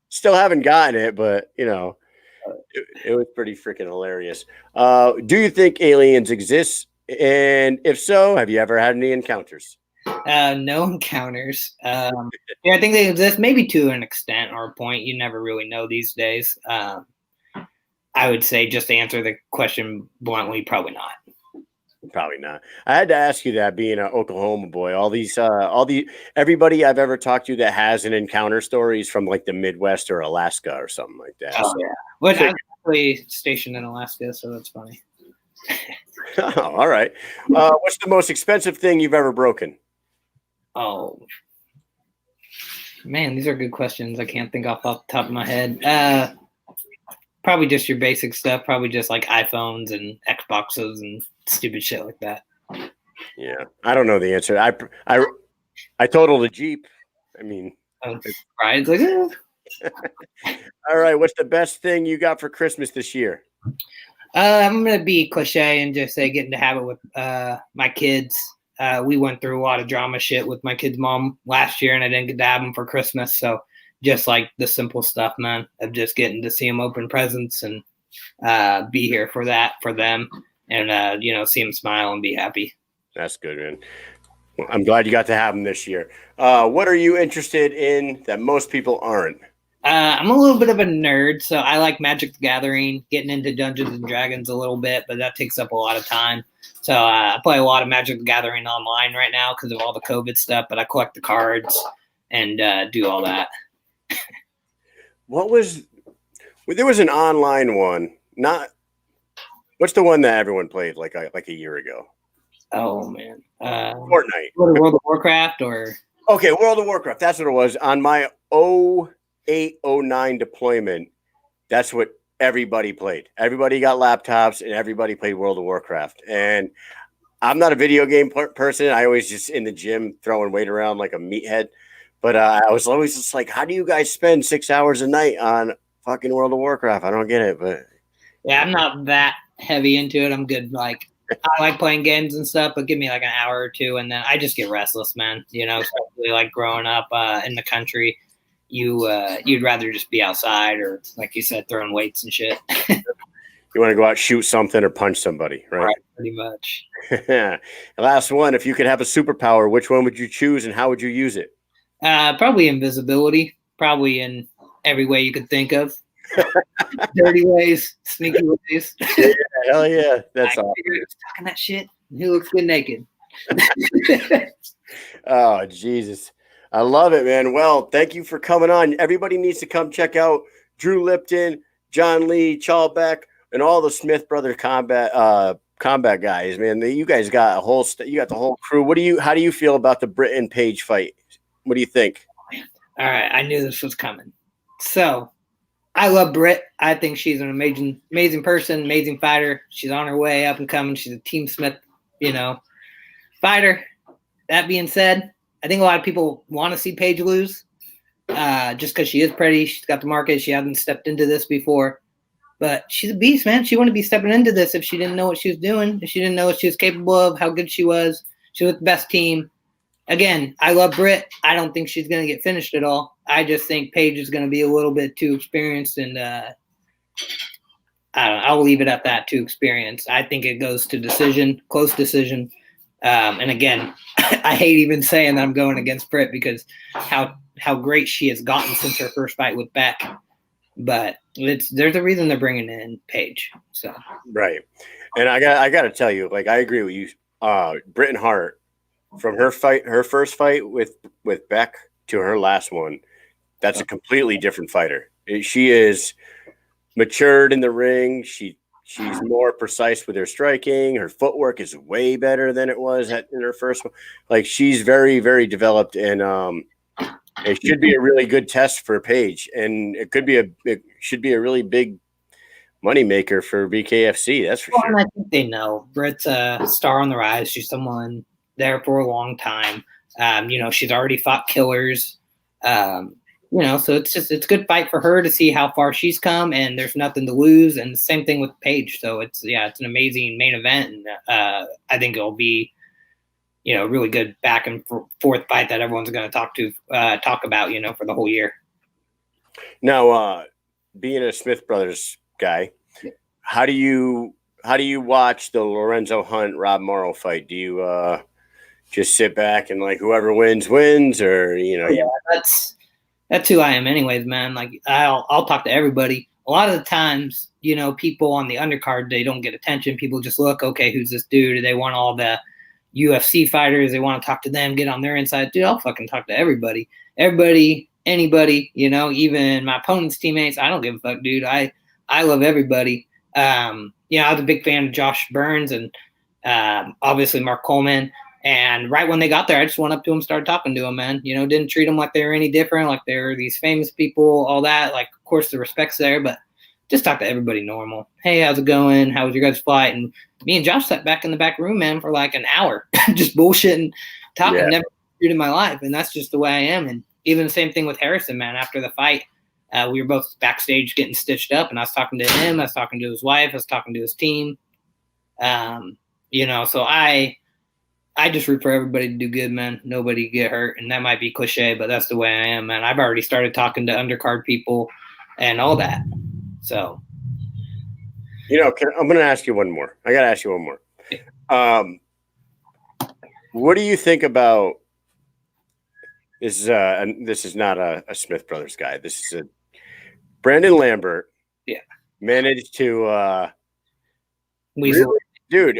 still haven't gotten it, but, it was pretty freaking hilarious. Do you think aliens exist? And if so, have you ever had any encounters? No encounters. Yeah, I think they exist, maybe to an extent or a point. You never really know these days. I would say, just to answer the question bluntly, probably not. Probably not. I had to ask you that, being an Oklahoma boy. Everybody I've ever talked to that has an encounter stories from like the Midwest or Alaska or something like that. Oh, yeah. Well, I'm actually stationed in Alaska, so that's funny. Oh, all right. What's the most expensive thing you've ever broken? Oh, Man, these are good questions. I can't think off the top of my head. Probably just your basic stuff. Probably just like iPhones and Xboxes and stupid shit like that. Yeah, I don't know the answer. I totaled a Jeep. I mean, Right? It's like, all right. What's the best thing you got for Christmas this year? I'm gonna be cliche and just say getting to have it with my kids. We went through a lot of drama shit with my kid's mom last year, and I didn't get to have them for Christmas. So just like the simple stuff, man, of just getting to see them open presents and be here for that for them, and see them smile and be happy. That's good, man. I'm glad you got to have them this year. What are you interested in that most people aren't? I'm a little bit of a nerd, so I like Magic the Gathering, getting into Dungeons and Dragons a little bit, but that takes up a lot of time. So I play a lot of Magic the Gathering online right now because of all the COVID stuff, but I collect the cards and do all that. There was an online one, what's the one that everyone played like a year ago? Oh, man. Fortnite. World of Warcraft or? Okay, World of Warcraft. That's what it was. On my 08-09 deployment, that's what everybody played. Everybody got laptops and everybody played World of Warcraft. And I'm not a video game person. I always just in the gym throwing weight around like a meathead. But I was always just like, how do you guys spend 6 hours a night on fucking World of Warcraft? I don't get it. But yeah, I'm not that heavy into it. I'm good. Like, I like playing games and stuff, but give me like an hour or two, and then I just get restless, man. Especially like growing up in the country, you'd rather just be outside or, like you said, throwing weights and shit. You want to go out, shoot something, or punch somebody, right? Pretty much. Last one. If you could have a superpower, which one would you choose, and how would you use it? Probably invisibility. Probably in every way you could think of. Dirty ways, sneaky ways. Yeah, hell yeah. That's awesome. Talking that shit. He looks good naked. Oh, Jesus. I love it, man. Well, thank you for coming on. Everybody needs to come check out Drew Lipton, John Lee Chalbeck, and all the Smith Brother combat guys, man. You guys got a whole you got the whole crew. How do you feel about the Britt and Paige fight? What do you think? All right, I knew this was coming. So, I love Britt. I think she's an amazing person, amazing fighter. She's on her way up and coming. She's a Team Smith, fighter. That being said, I think a lot of people want to see Paige lose just because she is pretty. She's got the market. She hasn't stepped into this before. But she's a beast, man. She wouldn't be stepping into this if she didn't know what she was doing, if she didn't know what she was capable of, how good she was. She was the best team. Again, I love Britt. I don't think she's going to get finished at all. I just think Paige is going to be a little bit too experienced, and I don't know, I'll leave it at that, too experienced. I think it goes to decision, close decision. And again, I hate even saying that I'm going against Britt because how great she has gotten since her first fight with Beck. But there's a reason they're bringing in Paige. So right, and I got to tell you, like I agree with you. Britt Hart, from her first fight with Beck to her last one, that's a completely different fighter. She is matured in the ring. She's more precise with her striking. Her footwork is way better than it was in her first one. Like she's very, very developed, and it should be a really good test for Paige, and it should be a really big moneymaker for BKFC. That's for sure. I think they know Britt's a star on the rise. She's someone there for a long time. She's already fought killers. So it's a good fight for her to see how far she's come, and there's nothing to lose. And the same thing with Paige. So it's an amazing main event, and I think it'll be a really good back and forth fight that everyone's going to talk about for the whole year. Now, being a Smith Brothers guy, how do you watch the Lorenzo Hunt Rob Morrow fight? Do you just sit back and like whoever wins, or Yeah, that's who I am anyways, man. Like I'll talk to everybody. A lot of the times, people on the undercard, they don't get attention. People just look, okay, who's this dude? They want all the UFC fighters. They want to talk to them, get on their inside. Dude, I'll fucking talk to everybody. Everybody, anybody, even my opponent's teammates. I don't give a fuck, dude. I love everybody. I was a big fan of Josh Burns and obviously Mark Coleman. And right when they got there, I just went up to them, started talking to them, man. You know, didn't treat them like they were any different, like they were these famous people, all that. Like, of course, the respect's there, but just talk to everybody normal. Hey, how's it going? How was your guys' flight? And me and Josh sat back in the back room, man, for like an hour, just bullshitting, talking. Yeah. Never in my life, and that's just the way I am. And even the same thing with Harrison, man. After the fight, we were both backstage getting stitched up, and I was talking to him, I was talking to his wife, I was talking to his team. You know, so I just root for everybody to do good, man. Nobody get hurt, and that might be cliche, but that's the way I am, man. I've already started talking to undercard people and all that. So, you know, I'm going to ask you one more. I got to ask you one more. What do you think about this? And this is not a Smith Brothers guy. This is a Brandon Lambert. Yeah, managed to. Weasel. Really, dude,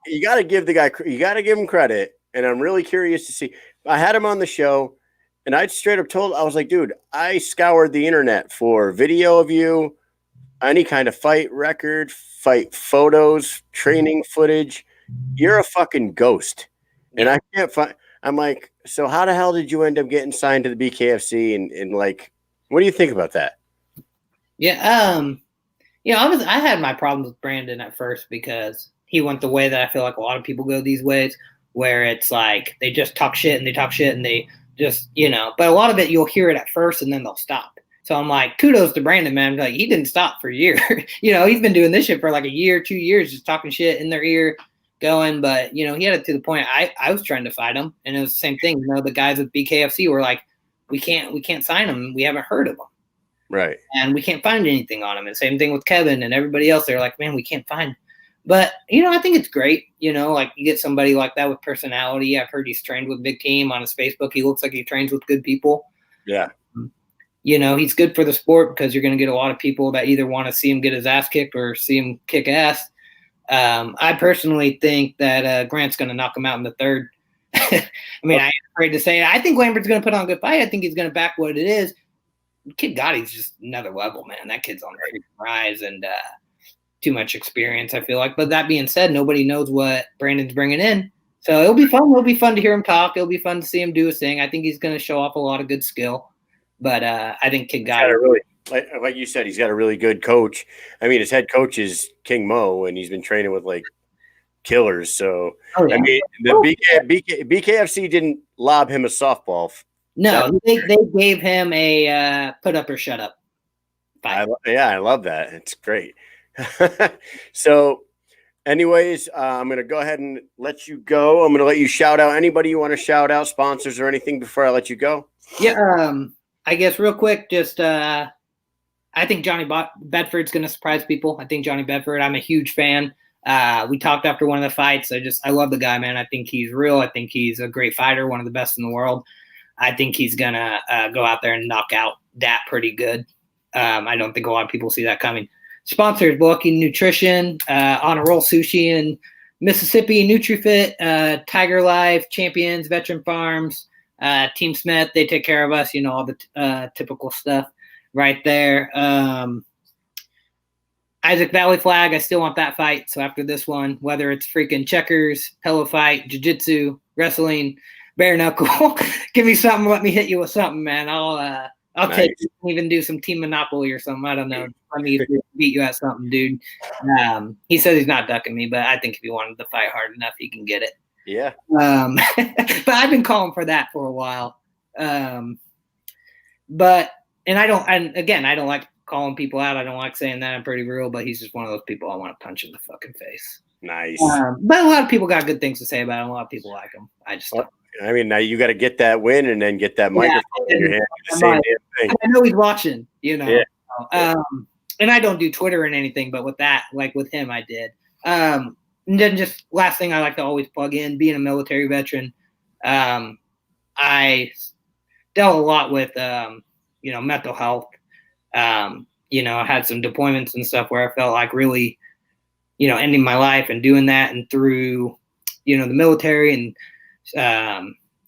you got to give the guy. You got to give him credit. And I'm really curious to see. I had him on the show, and I straight up told. I was like, dude, I scoured the internet for video of you, any kind of fight record, fight photos, training footage. You're a fucking ghost. And I can't find. I'm like, so how the hell did you end up getting signed to the BKFC? And like, what do you think about that? Yeah, you know, I had my problems with Brandon at first because he went the way that I feel like a lot of people go these ways, where it's like they just talk shit and they just, you know. But a lot of it you'll hear it at first and then they'll stop. So I'm like, kudos to Brandon, man. Like, he didn't stop for a year. You know, he's been doing this shit for like a year, 2 years, just talking shit in their ear. Going, but you know, he had it to the point I was trying to fight him, and it was the same thing. You know, the guys at BKFC were like, we can't sign him. We haven't heard of him, right? And we can't find anything on him. And same thing with Kevin and everybody else. They're like, man, we can't find him. But you know, I think it's great. You know, like you get somebody like that with personality. I've heard he's trained with Big Team on his Facebook. He looks like he trains with good people. Yeah. You know, he's good for the sport because you're going to get a lot of people that either want to see him get his ass kicked or see him kick ass. I personally think that Grant's going to knock him out in the third. I mean, I ain't afraid to say it. I think Lambert's going to put on a good fight. I think he's going to back what it is. Kid Gotti's just another level, man. That kid's on the rise and too much experience, I feel like. But that being said, nobody knows what Brandon's bringing in. So it'll be fun. It'll be fun to hear him talk. It'll be fun to see him do his thing. I think he's going to show off a lot of good skill. But I think Kid Gotti – like you said, he's got a really good coach. I mean, his head coach is King Mo, and he's been training with like killers. So, I mean, the BKFC didn't lob him a softball. No, they gave him a put up or shut up fight. I love that. It's great. So, anyways, I'm going to go ahead and let you go. I'm going to let you shout out anybody you want to shout out, sponsors or anything before I let you go. Yeah, I guess real quick, just I think Johnny Bedford's going to surprise people. I think Johnny Bedford, I'm a huge fan. We talked after one of the fights. I love the guy, man. I think he's real. I think he's a great fighter, one of the best in the world. I think he's going to go out there and knock out Dat pretty good. I don't think a lot of people see that coming. Sponsors, Bulky Nutrition, On a Roll Sushi in Mississippi, NutriFit, Tiger Life, Champions, Veteran Farms, Team Smith. They take care of us, you know, all the typical stuff. Right there. Isaac Valley Flag, I still want that fight. So after this one, whether it's freaking checkers, pillow fight, jiu-jitsu, wrestling, bare knuckle, give me something, let me hit you with something, man. I'll nice. Take it, even do some Team Monopoly or something. I don't know. Let me beat you at something, dude. He says he's not ducking me, but I think if he wanted to fight hard enough, he can get it. Yeah. But I've been calling for that for a while. But I don't like calling people out. I don't like saying that. I'm pretty real, but he's just one of those people I want to punch in the fucking face. Nice. But a lot of people got good things to say about him. A lot of people like him. I just don't. I mean, now you got to get that win and then get that microphone in your hand. The same damn thing. I know he's watching, you know. Yeah. And I don't do Twitter and anything, but with that, like with him, I did. And then just last thing I like to always plug in, being a military veteran, I dealt a lot with, mental health. I had some deployments and stuff where I felt like really, ending my life and doing that, and through, the military and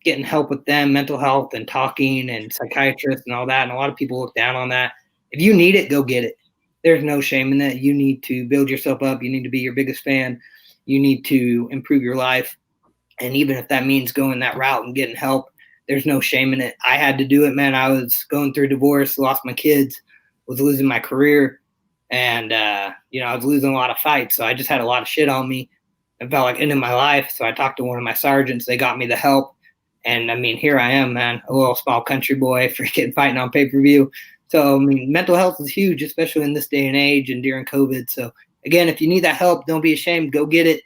getting help with them, mental health and talking and psychiatrists and all that. And a lot of people look down on that. If you need it, go get it. There's no shame in that. You need to build yourself up. You need to be your biggest fan. You need to improve your life. And even if that means going that route and getting help, there's no shame in it. I had to do it, man. I was going through divorce, lost my kids, was losing my career, and I was losing a lot of fights. So I just had a lot of shit on me. It felt like ending my life. So I talked to one of my sergeants. They got me the help. And I mean, here I am, man, a little small country boy, freaking fighting on pay-per-view. So, I mean, mental health is huge, especially in this day and age and during COVID. So, again, if you need that help, don't be ashamed. Go get it.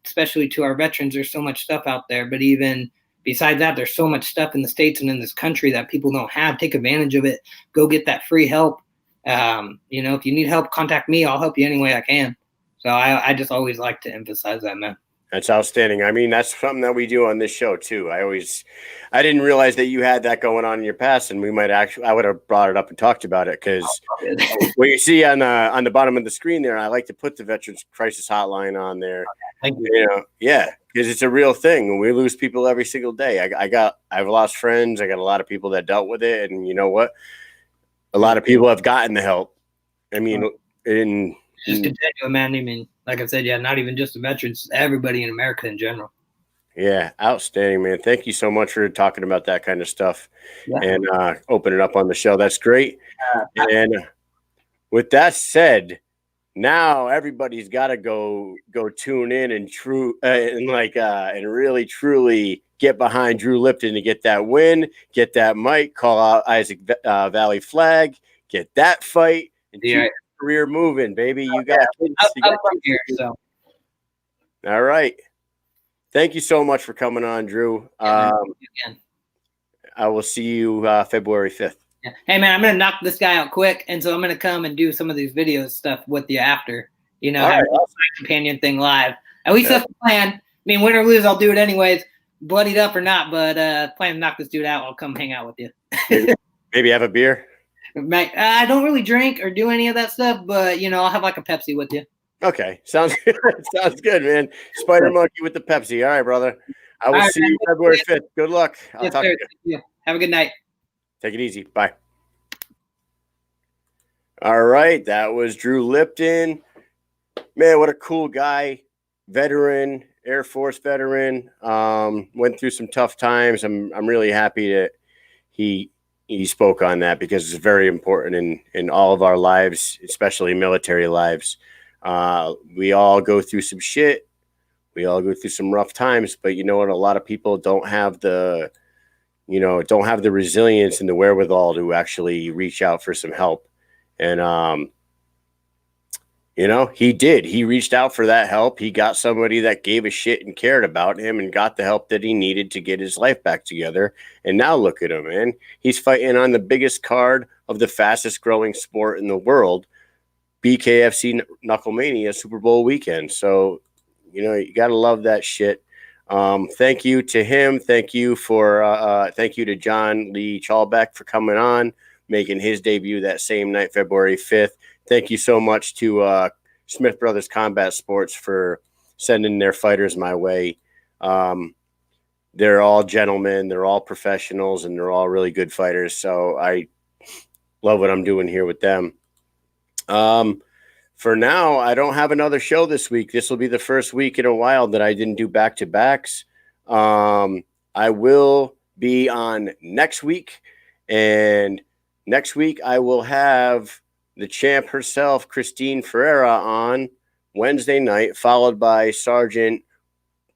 Especially to our veterans, there's so much stuff out there. But even besides that, there's so much stuff in the States and in this country that people don't have. Take advantage of it. Go get that free help. If you need help, contact me. I'll help you any way I can. So I just always like to emphasize that, man. That's outstanding. I mean, that's something that we do on this show too. I didn't realize that you had that going on in your past, and I would have brought it up and talked about it, because what you see on the bottom of the screen there, I like to put the Veterans Crisis Hotline on there. Thank you. Yeah, because it's a real thing. We lose people every single day. I've lost friends. I got a lot of people that dealt with it, and you know what? A lot of people have gotten the help. I mean, just continue, man. I mean, like I said, yeah, not even just the veterans, everybody in America in general. Yeah, outstanding, man. Thank you so much for talking about that kind of stuff and opening up on the show. That's great. And with that said, now everybody's got to go tune in and really truly get behind Drew Lipton to get that win, get that mic, call out Isaac Valley flag, get that fight, and keep your career moving, baby. You got kids. Here, so. All right. Thank you so much for coming on, Drew. I will see you February 5th. Yeah. Hey, man, I'm going to knock this guy out quick, and so I'm going to come and do some of these video stuff with you after, have a companion thing live. At least that's the plan. I mean, win or lose, I'll do it anyways, bloodied up or not, but plan to knock this dude out. I'll come hang out with you. Maybe have a beer? I don't really drink or do any of that stuff, but, I'll have like a Pepsi with you. Okay. Sounds good. Sounds good, man. Spider Monkey with the Pepsi. All right, brother. I will see you February 5th. Good luck. I'll talk to you. Have a good night. Take it easy. Bye. All right. That was Drew Lipton. Man, what a cool guy. Veteran, Air Force veteran. Went through some tough times. I'm really happy that he spoke on that, because it's very important in all of our lives, especially military lives. We all go through some shit. We all go through some rough times, but you know what? A lot of people don't have the resilience and the wherewithal to actually reach out for some help. And, he did. He reached out for that help. He got somebody that gave a shit and cared about him and got the help that he needed to get his life back together. And now look at him, man. He's fighting on the biggest card of the fastest growing sport in the world, BKFC Knucklemania Super Bowl weekend. So, you got to love that shit. Thank you to him. Thank you to John Lee Chalbeck for coming on, making his debut that same night, February 5th. Thank you so much to Smith Brothers Combat Sports for sending their fighters my way. They're all gentlemen, they're all professionals, and they're all really good fighters. So I love what I'm doing here with them. For now, I don't have another show this week. This will be the first week in a while that I didn't do back-to-backs. I will be on next week, and next week I will have the champ herself, Christine Ferreira, on Wednesday night, followed by Sergeant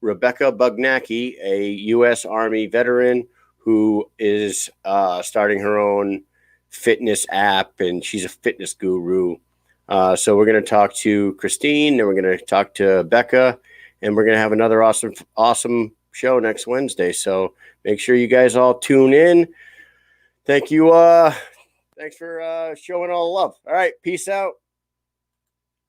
Rebecca Bugnacki, a U.S. Army veteran who is starting her own fitness app, and she's a fitness guru. So we're going to talk to Christine, and we're going to talk to Becca, and we're going to have another awesome show next Wednesday. So make sure you guys all tune in. Thank you. Thanks for showing all the love. All right. Peace out.